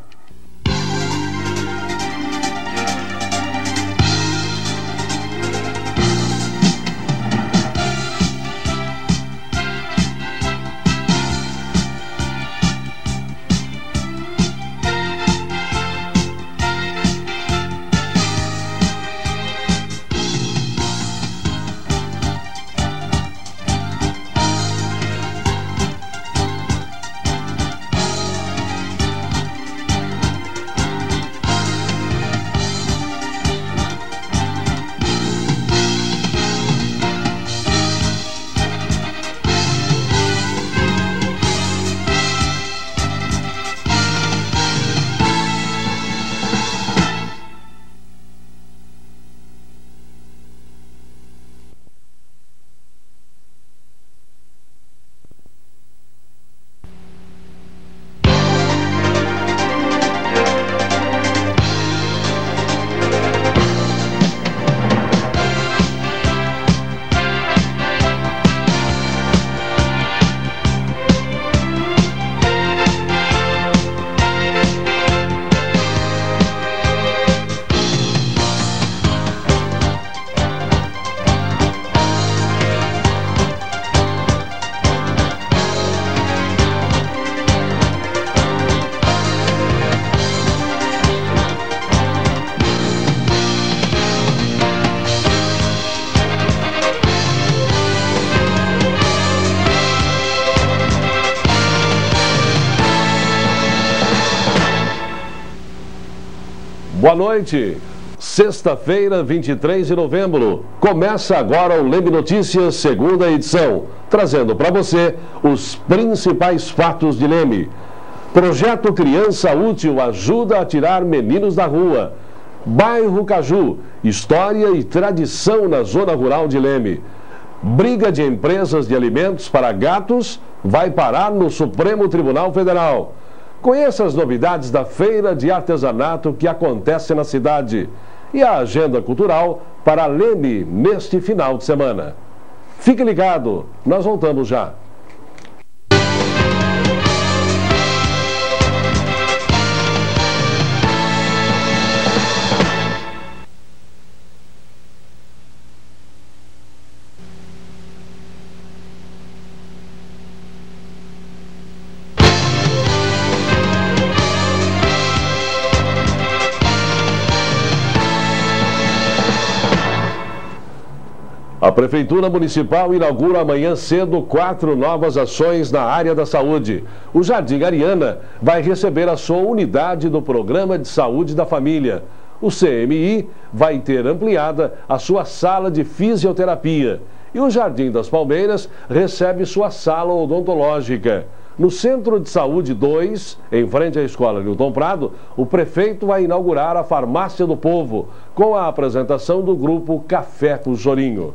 Boa noite. Sexta-feira, 23 de novembro. Começa agora o Leme Notícias, segunda edição, trazendo para você os principais fatos de Leme. Projeto Criança Útil ajuda a tirar meninos da rua. Bairro Caju, história e tradição na zona rural de Leme. Briga de empresas de alimentos para gatos vai parar no Supremo Tribunal Federal. Conheça as novidades da Feira de Artesanato que acontece na cidade e a agenda cultural para Leme neste final de semana. Fique ligado, nós voltamos já. A Prefeitura Municipal inaugura amanhã cedo 4 novas ações na área da saúde. O Jardim Ariana vai receber a sua unidade do Programa de Saúde da Família. O CMI vai ter ampliada a sua sala de fisioterapia. E o Jardim das Palmeiras recebe sua sala odontológica. No Centro de Saúde 2, em frente à Escola Newton Prado, o prefeito vai inaugurar a Farmácia do Povo, com a apresentação do grupo Café com Chorinho.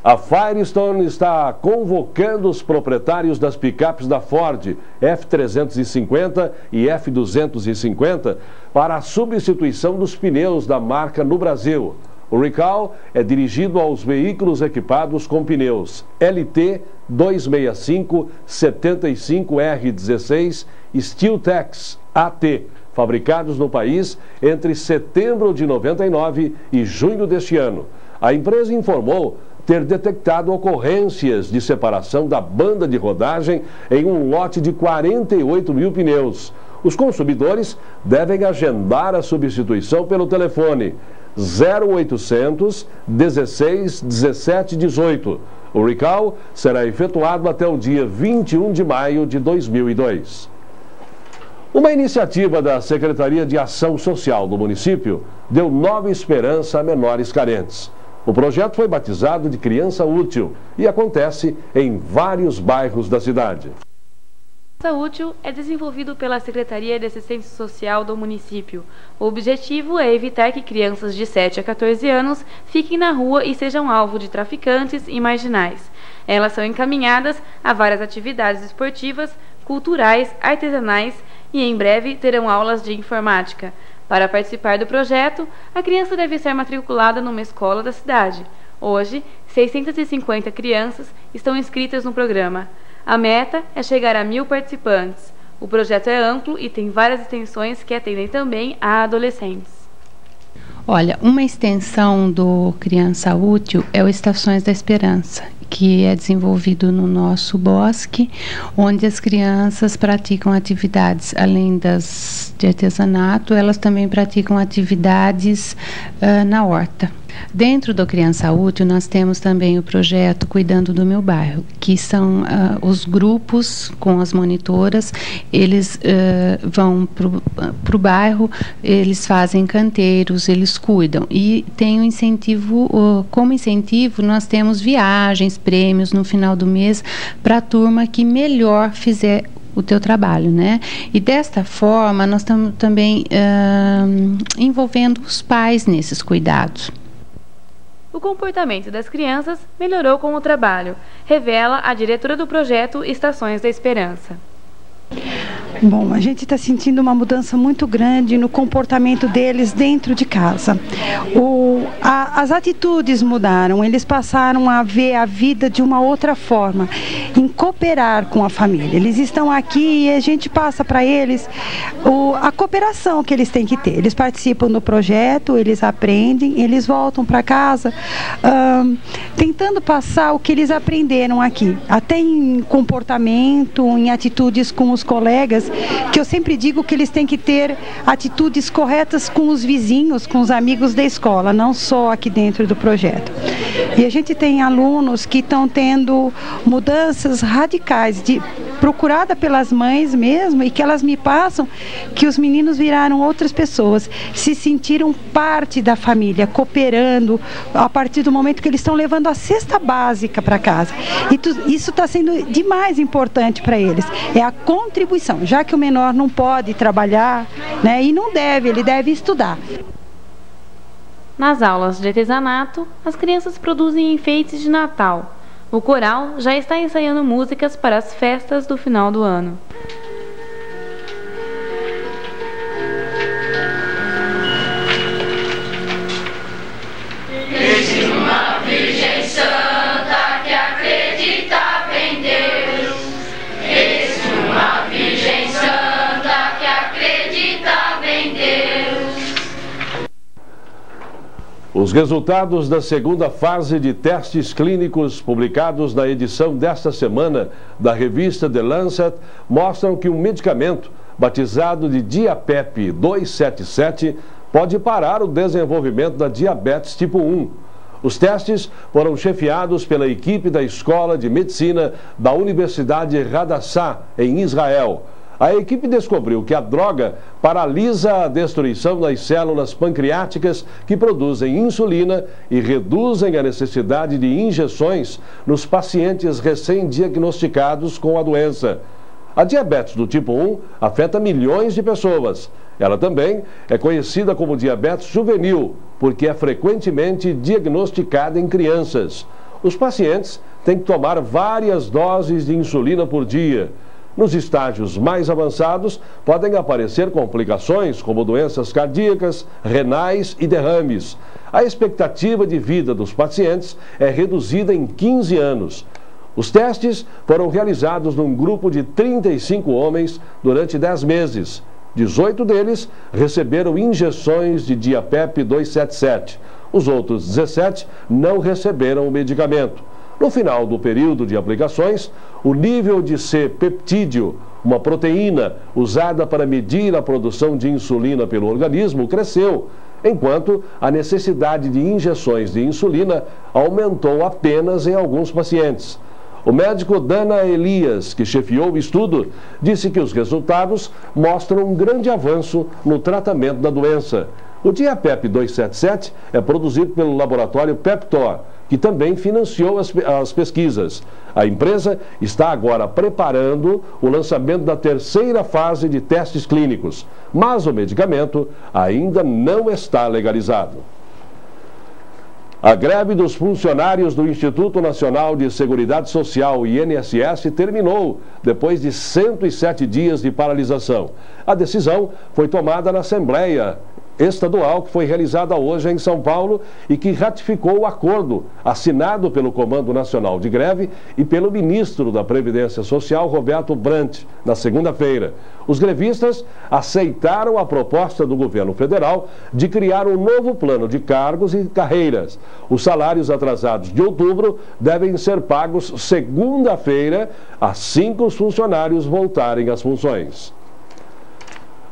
A Firestone está convocando os proprietários das picapes da Ford F350 e F250 para a substituição dos pneus da marca no Brasil. O recall é dirigido aos veículos equipados com pneus LT 265 75R16 Steeltex AT, fabricados no país entre setembro de 99 e junho deste ano. A empresa informou ter detectado ocorrências de separação da banda de rodagem em um lote de 48 mil pneus. Os consumidores devem agendar a substituição pelo telefone 0800 16 17 18. O recall será efetuado até o dia 21 de maio de 2002. Uma iniciativa da Secretaria de Ação Social do município deu nova esperança a menores carentes. O projeto foi batizado de Criança Útil e acontece em vários bairros da cidade. Criança Útil é desenvolvido pela Secretaria de Assistência Social do município. O objetivo é evitar que crianças de 7 a 14 anos fiquem na rua e sejam alvo de traficantes e marginais. Elas são encaminhadas a várias atividades esportivas, culturais, artesanais e em breve terão aulas de informática. Para participar do projeto, a criança deve ser matriculada numa escola da cidade. Hoje, 650 crianças estão inscritas no programa. A meta é chegar a 1.000 participantes. O projeto é amplo e tem várias extensões que atendem também a adolescentes. Olha, uma extensão do Criança Útil é o Estações da Esperança, que é desenvolvido no nosso bosque, onde as crianças praticam atividades, além das de artesanato, elas também praticam atividades na horta. Dentro do Criança Útil, nós temos também o projeto Cuidando do Meu Bairro, que são os grupos com as monitoras, eles vão para o bairro, eles fazem canteiros, eles cuidam. E tem um incentivo, como incentivo, nós temos viagens, prêmios no final do mês para a turma que melhor fizer o teu trabalho, né? E desta forma, nós estamos também envolvendo os pais nesses cuidados. O comportamento das crianças melhorou com o trabalho, revela a diretora do projeto Estações da Esperança. Bom, a gente está sentindo uma mudança muito grande no comportamento deles dentro de casa. As atitudes mudaram, eles passaram a ver a vida de uma outra forma, em cooperar com a família. Eles estão aqui e a gente passa para eles a cooperação que eles têm que ter. Eles participam do projeto, eles aprendem, eles voltam para casa tentando passar o que eles aprenderam aqui, até em comportamento, em atitudes com os colegas, que eu sempre digo que eles têm que ter atitudes corretas com os vizinhos, com os amigos da escola, não só aqui dentro do projeto. E a gente tem alunos que estão tendo mudanças radicais, procurada pelas mães mesmo, e que elas me passam que os meninos viraram outras pessoas, se sentiram parte da família, cooperando, a partir do momento que eles estão levando a cesta básica para casa. E isso está sendo de mais importante para eles, é a contribuição, já que o menor não pode trabalhar, né, e não deve, ele deve estudar. Nas aulas de artesanato, as crianças produzem enfeites de Natal. O coral já está ensaiando músicas para as festas do final do ano. Existe uma Virgem Santa que acreditava em Deus. Existe uma Virgem Santa que acreditava em Deus. Os resultados da segunda fase de testes clínicos publicados na edição desta semana da revista The Lancet mostram que um medicamento batizado de Diapep 277 pode parar o desenvolvimento da diabetes tipo 1. Os testes foram chefiados pela equipe da Escola de Medicina da Universidade Hadassah, em Israel. A equipe descobriu que a droga paralisa a destruição das células pancreáticas que produzem insulina e reduzem a necessidade de injeções nos pacientes recém-diagnosticados com a doença. A diabetes do tipo 1 afeta milhões de pessoas. Ela também é conhecida como diabetes juvenil, porque é frequentemente diagnosticada em crianças. Os pacientes têm que tomar várias doses de insulina por dia. Nos estágios mais avançados, podem aparecer complicações como doenças cardíacas, renais e derrames. A expectativa de vida dos pacientes é reduzida em 15 anos. Os testes foram realizados num grupo de 35 homens durante 10 meses. 18 deles receberam injeções de Diapep 277. Os outros 17 não receberam o medicamento. No final do período de aplicações, o nível de C-peptídeo, uma proteína usada para medir a produção de insulina pelo organismo, cresceu, enquanto a necessidade de injeções de insulina aumentou apenas em alguns pacientes. O médico Dana Elias, que chefiou o estudo, disse que os resultados mostram um grande avanço no tratamento da doença. O Diapep 277 é produzido pelo laboratório Peptor, que também financiou as pesquisas. A empresa está agora preparando o lançamento da terceira fase de testes clínicos, mas o medicamento ainda não está legalizado. A greve dos funcionários do Instituto Nacional de Seguridade Social, INSS, terminou depois de 107 dias de paralisação. A decisão foi tomada na Assembleia Estadual, que foi realizada hoje em São Paulo e que ratificou o acordo assinado pelo Comando Nacional de Greve e pelo ministro da Previdência Social, Roberto Brant, na segunda-feira. Os grevistas aceitaram a proposta do governo federal de criar um novo plano de cargos e carreiras. Os salários atrasados de outubro devem ser pagos segunda-feira, assim que os funcionários voltarem às funções.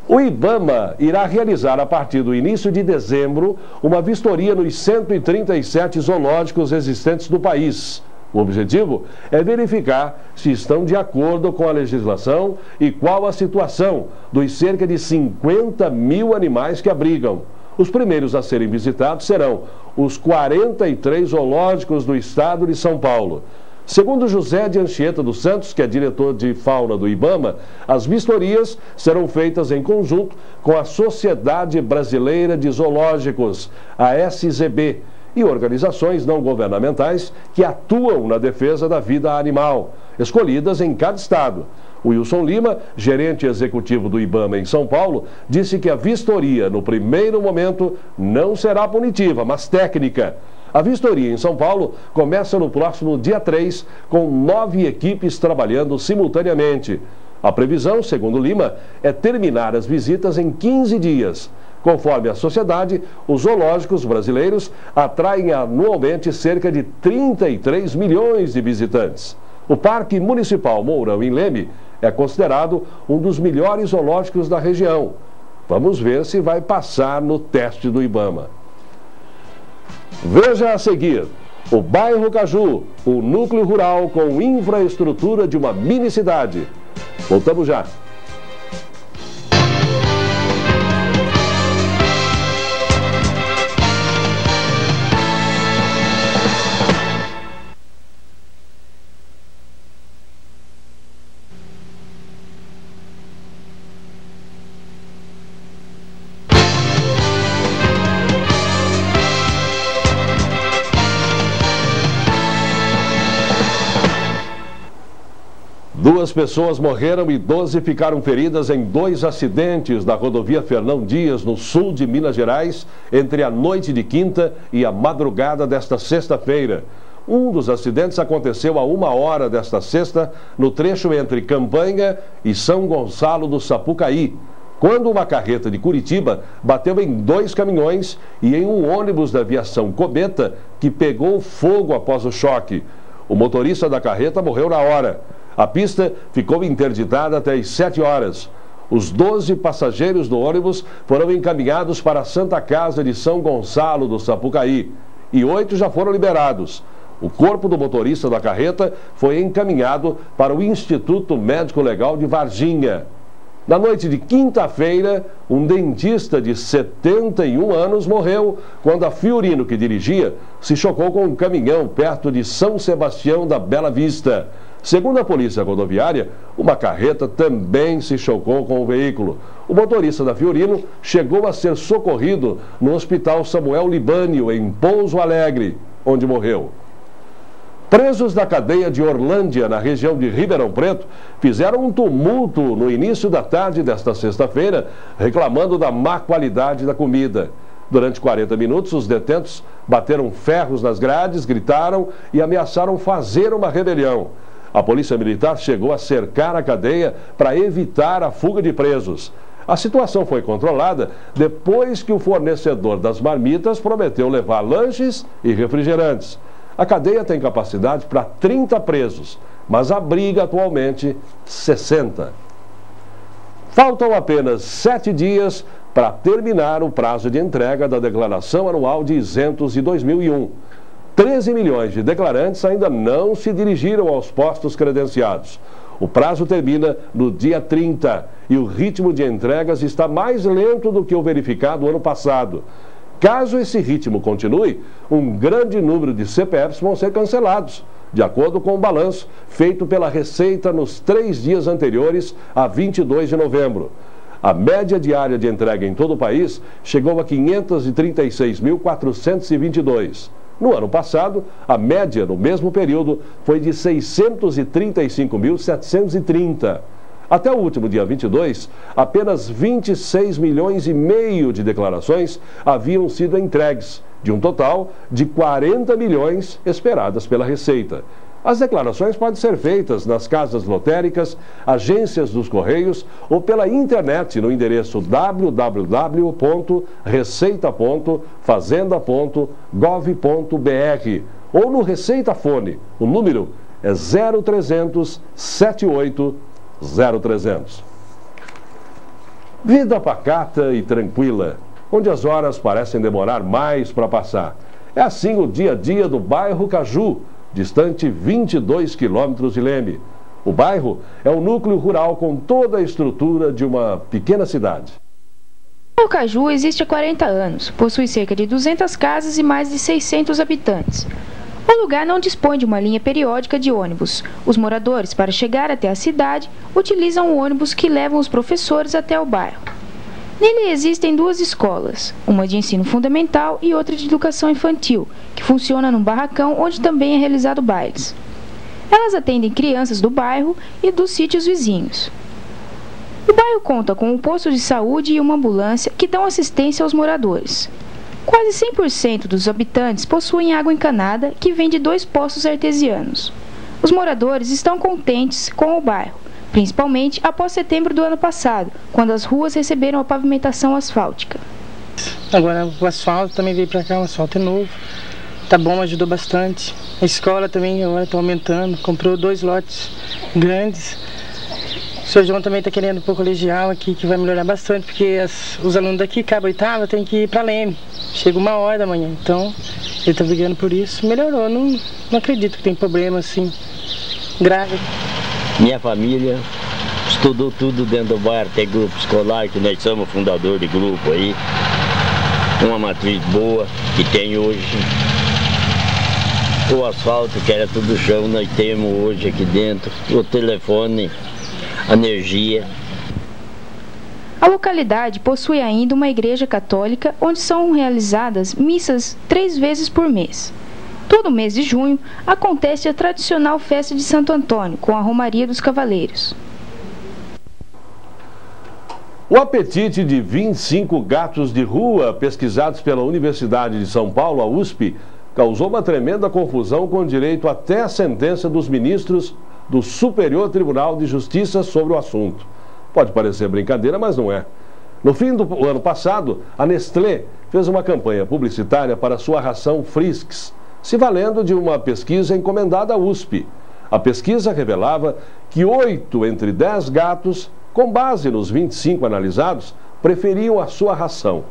O IBAMA irá realizar, a partir do início de dezembro, uma vistoria nos 137 zoológicos existentes do país. O objetivo é verificar se estão de acordo com a legislação e qual a situação dos cerca de 50 mil animais que abrigam. Os primeiros a serem visitados serão os 43 zoológicos do estado de São Paulo. Segundo José de Anchieta dos Santos, que é diretor de fauna do IBAMA, as vistorias serão feitas em conjunto com a Sociedade Brasileira de Zoológicos, a SZB, e organizações não governamentais que atuam na defesa da vida animal, escolhidas em cada estado. Wilson Lima, gerente executivo do IBAMA em São Paulo, disse que a vistoria, no primeiro momento, não será punitiva, mas técnica. A vistoria em São Paulo começa no próximo dia 3, com 9 equipes trabalhando simultaneamente. A previsão, segundo Lima, é terminar as visitas em 15 dias. Conforme a sociedade, os zoológicos brasileiros atraem anualmente cerca de 33 milhões de visitantes. O Parque Municipal Mourão, em Leme, é considerado um dos melhores zoológicos da região. Vamos ver se vai passar no teste do IBAMA. Veja a seguir: o bairro Caju, o núcleo rural com infraestrutura de uma mini-cidade. Voltamos já. Duas pessoas morreram e 12 ficaram feridas em 2 acidentes da rodovia Fernão Dias, no sul de Minas Gerais, entre a noite de quinta e a madrugada desta sexta-feira. Um dos acidentes aconteceu a 1h desta sexta, no trecho entre Campanha e São Gonçalo do Sapucaí, quando uma carreta de Curitiba bateu em 2 caminhões e em um ônibus da aviação Cometa, que pegou fogo após o choque. O motorista da carreta morreu na hora. A pista ficou interditada até às 7 horas. Os 12 passageiros do ônibus foram encaminhados para a Santa Casa de São Gonçalo do Sapucaí. e 8 já foram liberados. O corpo do motorista da carreta foi encaminhado para o Instituto Médico Legal de Varginha. Na noite de quinta-feira, um dentista de 71 anos morreu quando a Fiorino, que dirigia, se chocou com um caminhão perto de São Sebastião da Bela Vista. Segundo a Polícia Rodoviária, uma carreta também se chocou com o veículo. O motorista da Fiorino chegou a ser socorrido no Hospital Samuel Libânio, em Pouso Alegre, onde morreu. Presos da cadeia de Orlândia, na região de Ribeirão Preto, fizeram um tumulto no início da tarde desta sexta-feira, reclamando da má qualidade da comida. Durante 40 minutos, os detentos bateram ferros nas grades, gritaram e ameaçaram fazer uma rebelião. A Polícia Militar chegou a cercar a cadeia para evitar a fuga de presos. A situação foi controlada depois que o fornecedor das marmitas prometeu levar lanches e refrigerantes. A cadeia tem capacidade para 30 presos, mas abriga atualmente 60. Faltam apenas 7 dias para terminar o prazo de entrega da Declaração Anual de Isentos de 2001. 13 milhões de declarantes ainda não se dirigiram aos postos credenciados. O prazo termina no dia 30 e o ritmo de entregas está mais lento do que o verificado ano passado. Caso esse ritmo continue, um grande número de CPFs vão ser cancelados, de acordo com o balanço feito pela Receita nos 3 dias anteriores a 22 de novembro. A média diária de entrega em todo o país chegou a 536.422. No ano passado, a média no mesmo período foi de 635.730. Até o último dia 22, apenas 26 milhões e meio de declarações haviam sido entregues, de um total de 40 milhões esperadas pela Receita. As declarações podem ser feitas nas casas lotéricas, agências dos Correios ou pela internet no endereço www.receita.fazenda.gov.br ou no Receita Fone. O número é 0300 78 0300. Vida pacata e tranquila, onde as horas parecem demorar mais para passar. É assim o dia a dia do bairro Caju, distante 22 quilômetros de Leme. O bairro é um núcleo rural com toda a estrutura de uma pequena cidade. O bairro Caju existe há 40 anos, possui cerca de 200 casas e mais de 600 habitantes. O lugar não dispõe de uma linha periódica de ônibus. Os moradores, para chegar até a cidade, utilizam ônibus que levam os professores até o bairro. Nele existem 2 escolas, uma de ensino fundamental e outra de educação infantil, que funciona num barracão onde também é realizado bailes. Elas atendem crianças do bairro e dos sítios vizinhos. O bairro conta com um posto de saúde e uma ambulância que dão assistência aos moradores. Quase 100% dos habitantes possuem água encanada, que vem de 2 poços artesianos. Os moradores estão contentes com o bairro, principalmente após setembro do ano passado, quando as ruas receberam a pavimentação asfáltica. Agora o asfalto também veio para cá, o asfalto é novo, tá bom, ajudou bastante. A escola também agora está aumentando, comprou 2 lotes grandes. O Sr. João também está querendo um pouco colegial aqui, que vai melhorar bastante, porque os alunos daqui, cabo oitava, tem que ir para Leme. Chega 1h da manhã, então ele está brigando por isso. Melhorou, não acredito que tem problema assim grave. Minha família estudou tudo dentro do bairro, tem grupo escolar, que nós somos fundador de grupo aí. Uma matriz boa que tem hoje. O asfalto, que era tudo chão, nós temos hoje aqui dentro. O telefone, a energia. A localidade possui ainda uma igreja católica onde são realizadas missas 3 vezes por mês. Todo mês de junho acontece a tradicional festa de Santo Antônio, com a Romaria dos Cavaleiros. O apetite de 25 gatos de rua pesquisados pela Universidade de São Paulo, a USP, causou uma tremenda confusão com direito até a sentença dos ministros do Superior Tribunal de Justiça sobre o assunto. Pode parecer brincadeira, mas não é. No fim do ano passado, a Nestlé fez uma campanha publicitária para sua ração Frisks, se valendo de uma pesquisa encomendada à USP. A pesquisa revelava que 8 entre 10 gatos, com base nos 25 analisados, preferiam a sua ração.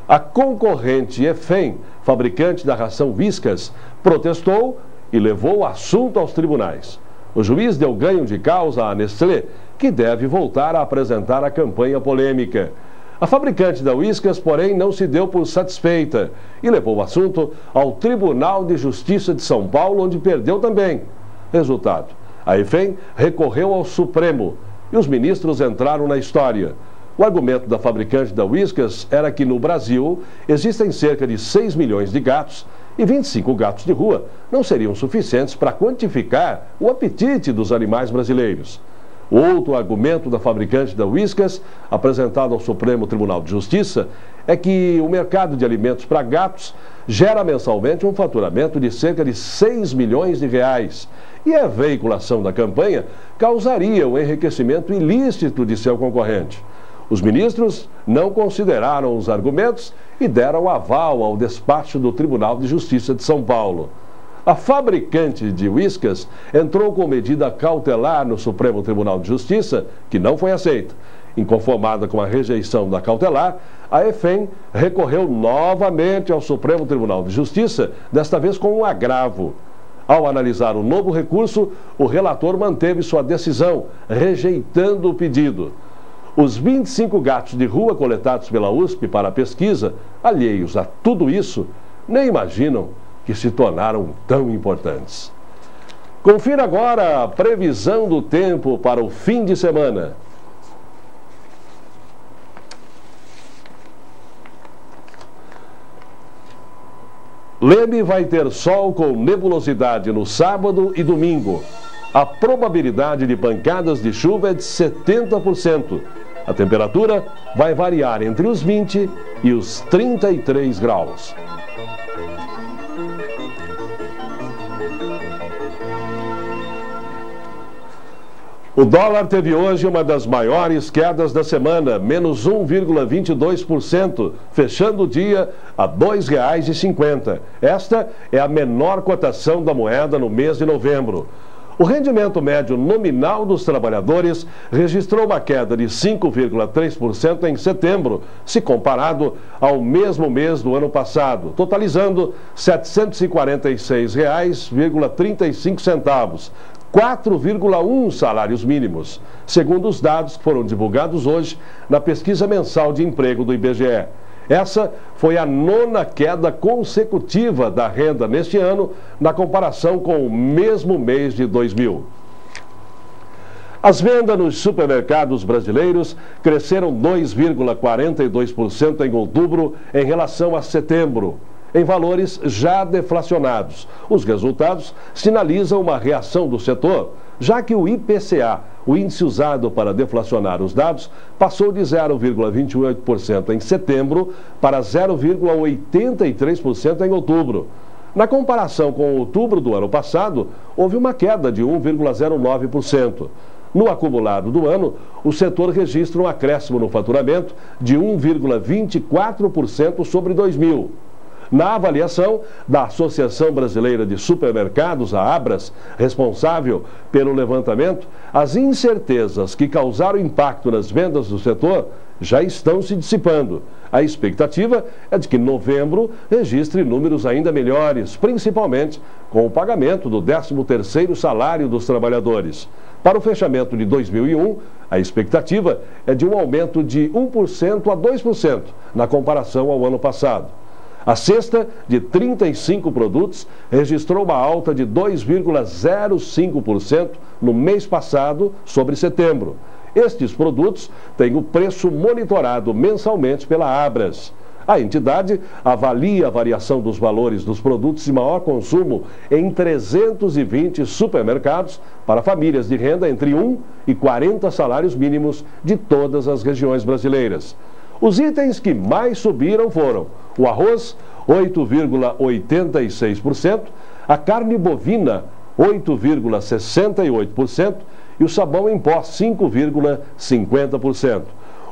A concorrente Efem, fabricante da ração Whiskas, protestou e levou o assunto aos tribunais. O juiz deu ganho de causa à Nestlé, que deve voltar a apresentar a campanha polêmica. A fabricante da Whiskas, porém, não se deu por satisfeita e levou o assunto ao Tribunal de Justiça de São Paulo, onde perdeu também. Resultado: a Efem recorreu ao Supremo e os ministros entraram na história. O argumento da fabricante da Whiskas era que no Brasil existem cerca de 6 milhões de gatos e 25 gatos de rua não seriam suficientes para quantificar o apetite dos animais brasileiros. Outro argumento da fabricante da Whiskas, apresentado ao Supremo Tribunal de Justiça, é que o mercado de alimentos para gatos gera mensalmente um faturamento de cerca de 6 milhões de reais. E a veiculação da campanha causaria o enriquecimento ilícito de seu concorrente. Os ministros não consideraram os argumentos e deram aval ao despacho do Tribunal de Justiça de São Paulo. A fabricante de Whiskas entrou com medida cautelar no Supremo Tribunal de Justiça, que não foi aceita. Inconformada com a rejeição da cautelar, a Efem recorreu novamente ao Supremo Tribunal de Justiça, desta vez com um agravo. Ao analisar o novo recurso, o relator manteve sua decisão, rejeitando o pedido. Os 25 gatos de rua coletados pela USP para a pesquisa, alheios a tudo isso, nem imaginam que se tornaram tão importantes. Confira agora a previsão do tempo para o fim de semana. Leme vai ter sol com nebulosidade no sábado e domingo. A probabilidade de pancadas de chuva é de 70%. A temperatura vai variar entre os 20 e os 33 graus. O dólar teve hoje uma das maiores quedas da semana, menos 1,22%, fechando o dia a R$ 2,50. Esta é a menor cotação da moeda no mês de novembro. O rendimento médio nominal dos trabalhadores registrou uma queda de 5,3% em setembro, se comparado ao mesmo mês do ano passado, totalizando R$ 746,35, 4,1 salários mínimos, segundo os dados que foram divulgados hoje na pesquisa mensal de emprego do IBGE. Essa foi a 9ª queda consecutiva da renda neste ano, na comparação com o mesmo mês de 2000. As vendas nos supermercados brasileiros cresceram 2,42% em outubro em relação a setembro, em valores já deflacionados. Os resultados sinalizam uma reação do setor, já que o IPCA, o índice usado para deflacionar os dados, passou de 0,28% em setembro para 0,83% em outubro. Na comparação com outubro do ano passado, houve uma queda de 1,09%. No acumulado do ano, o setor registra um acréscimo no faturamento de 1,24% sobre 2000. Na avaliação da Associação Brasileira de Supermercados, a Abras, responsável pelo levantamento, as incertezas que causaram impacto nas vendas do setor já estão se dissipando. A expectativa é de que novembro registre números ainda melhores, principalmente com o pagamento do 13º salário dos trabalhadores. Para o fechamento de 2001, a expectativa é de um aumento de 1% a 2% na comparação ao ano passado. A cesta de 35 produtos registrou uma alta de 2,05% no mês passado sobre setembro. Estes produtos têm o preço monitorado mensalmente pela Abras. A entidade avalia a variação dos valores dos produtos de maior consumo em 320 supermercados para famílias de renda entre 1 e 40 salários mínimos de todas as regiões brasileiras. Os itens que mais subiram foram o arroz, 8,86%, a carne bovina, 8,68% e o sabão em pó, 5,50%.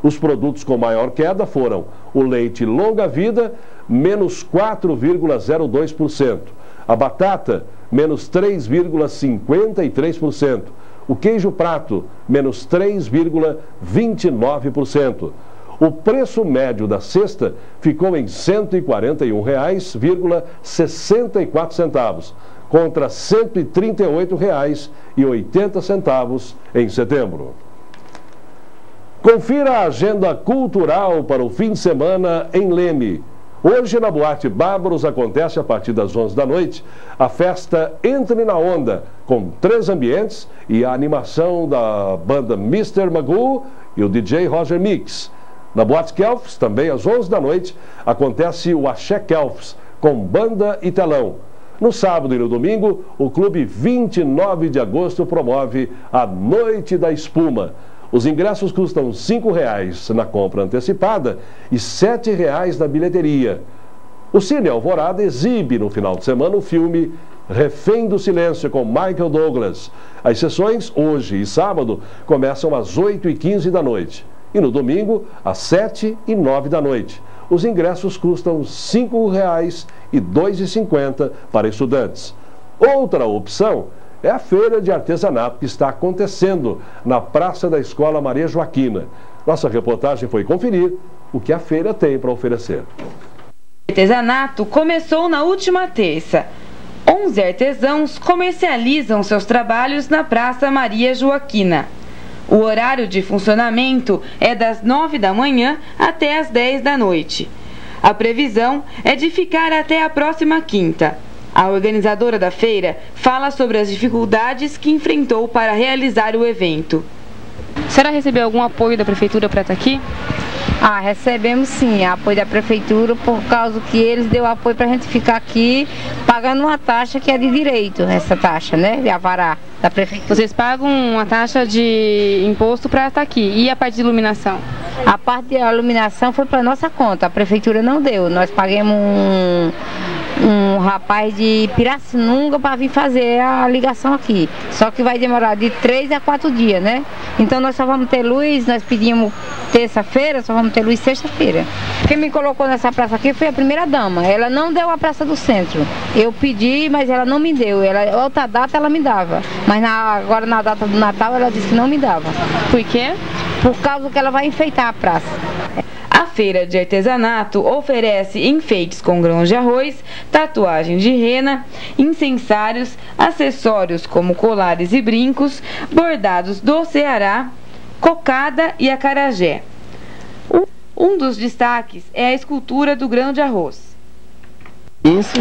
Os produtos com maior queda foram o leite longa-vida, menos 4,02%, a batata, menos 3,53%, o queijo prato, menos 3,29%. o preço médio da cesta ficou em R$ 141,64, contra R$ 138,80 em setembro. Confira a agenda cultural para o fim de semana em Leme. Hoje, na Boate Bárbaros, acontece a partir das 11 da noite a festa Entre na Onda, com 3 ambientes e a animação da banda Mr. Magoo e o DJ Roger Mix. Na Boate Kelps, também às 11 da noite, acontece o Axé Kelps, com banda e telão. No sábado e no domingo, o Clube 29 de Agosto promove a Noite da Espuma. Os ingressos custam R$ 5,00 na compra antecipada e R$ 7,00 na bilheteria. O Cine Alvorada exibe no final de semana o filme Refém do Silêncio, com Michael Douglas. As sessões, hoje e sábado, começam às 8h15 da noite. E no domingo, às 7 e 9 da noite. Os ingressos custam R$ 5,00 e R$ 2,50 para estudantes. Outra opção é a feira de artesanato que está acontecendo na Praça da Escola Maria Joaquina. Nossa reportagem foi conferir o que a feira tem para oferecer. O artesanato começou na última terça. 11 artesãos comercializam seus trabalhos na Praça Maria Joaquina. O horário de funcionamento é das 9 da manhã até as 10 da noite. A previsão é de ficar até a próxima quinta. A organizadora da feira fala sobre as dificuldades que enfrentou para realizar o evento. A senhora recebeu algum apoio da prefeitura para estar aqui? Recebemos sim, apoio da prefeitura, por causa que eles deu apoio para a gente ficar aqui pagando uma taxa que é de direito, essa taxa, né, de alvará da prefeitura. Vocês pagam uma taxa de imposto para estar aqui, e a parte de iluminação? A parte de iluminação foi para nossa conta, a prefeitura não deu, nós pagamos um rapaz de Pirassununga para vir fazer a ligação aqui. Só que vai demorar de 3 a 4 dias, né? Então nós só vamos ter luz, nós pedimos terça-feira, só vamos ter luz sexta-feira. Quem me colocou nessa praça aqui foi a primeira dama. Ela não deu a praça do centro. Eu pedi, mas ela não me deu. Outra data ela me dava. Mas agora na data do Natal ela disse que não me dava. Por quê? Por causa que ela vai enfeitar a praça. A feira de artesanato oferece enfeites com grãos de arroz, tatuagem de rena, incensários, acessórios como colares e brincos, bordados do Ceará, cocada e acarajé. Um dos destaques é a escultura do grão de arroz. Isso,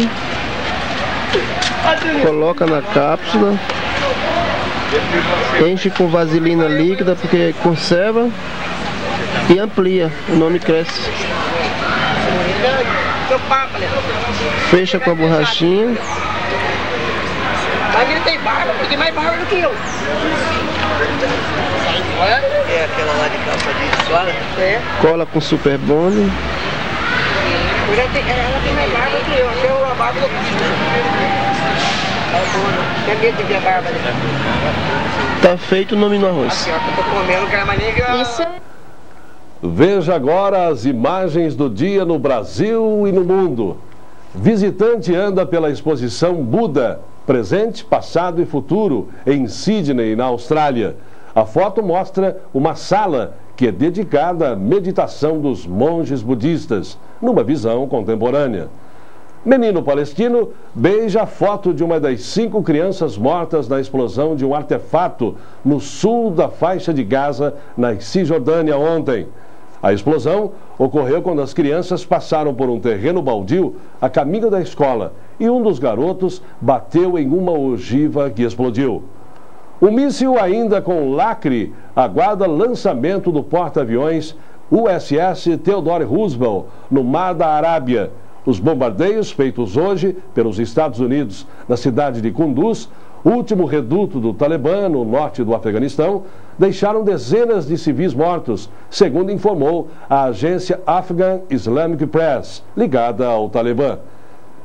coloca na cápsula, enche com vaselina líquida porque conserva. E amplia, o nome cresce. Fecha com a borrachinha. Mas ele tem barba, tem mais barba do que eu. É aquela lá de calça de sola? É. Cola com super bond. Ela tem mais barba do que eu, até a barba do Tem medo de ver a barba dele. Tá feito o nome no arroz. Aqui, ó, que eu tô comendo, não quero mais nem ver. Isso. Veja agora as imagens do dia no Brasil e no mundo. Visitante anda pela exposição Buda, presente, passado e futuro, em Sydney, na Austrália. A foto mostra uma sala que é dedicada à meditação dos monges budistas, numa visão contemporânea. Menino palestino beija a foto de uma das 5 crianças mortas na explosão de um artefato no sul da faixa de Gaza, na Cisjordânia, ontem. A explosão ocorreu quando as crianças passaram por um terreno baldio a caminho da escola e um dos garotos bateu em uma ogiva que explodiu. Um míssil ainda com lacre aguarda lançamento do porta-aviões USS Theodore Roosevelt no Mar da Arábia. Os bombardeios feitos hoje pelos Estados Unidos na cidade de Kunduz, último reduto do Talibã no norte do Afeganistão, deixaram dezenas de civis mortos, segundo informou a agência Afghan Islamic Press, ligada ao Talibã.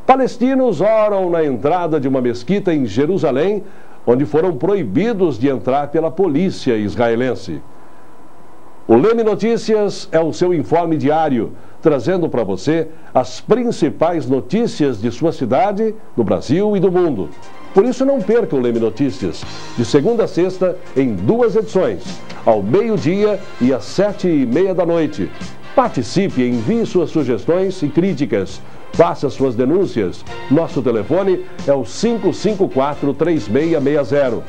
Palestinos oram na entrada de uma mesquita em Jerusalém, onde foram proibidos de entrar pela polícia israelense. O Leme Notícias é o seu informe diário, trazendo para você as principais notícias de sua cidade, do Brasil e do mundo. Por isso não perca o Leme Notícias, de segunda a sexta, em 2 edições, ao meio-dia e às 7h30 da noite. Participe e envie suas sugestões e críticas. Faça suas denúncias. Nosso telefone é o 554-3660.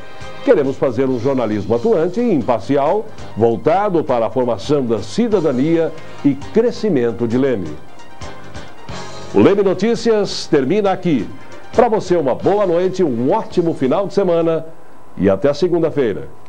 Queremos fazer um jornalismo atuante e imparcial, voltado para a formação da cidadania e crescimento de Leme. O Leme Notícias termina aqui. Para você, uma boa noite, um ótimo final de semana e até segunda-feira.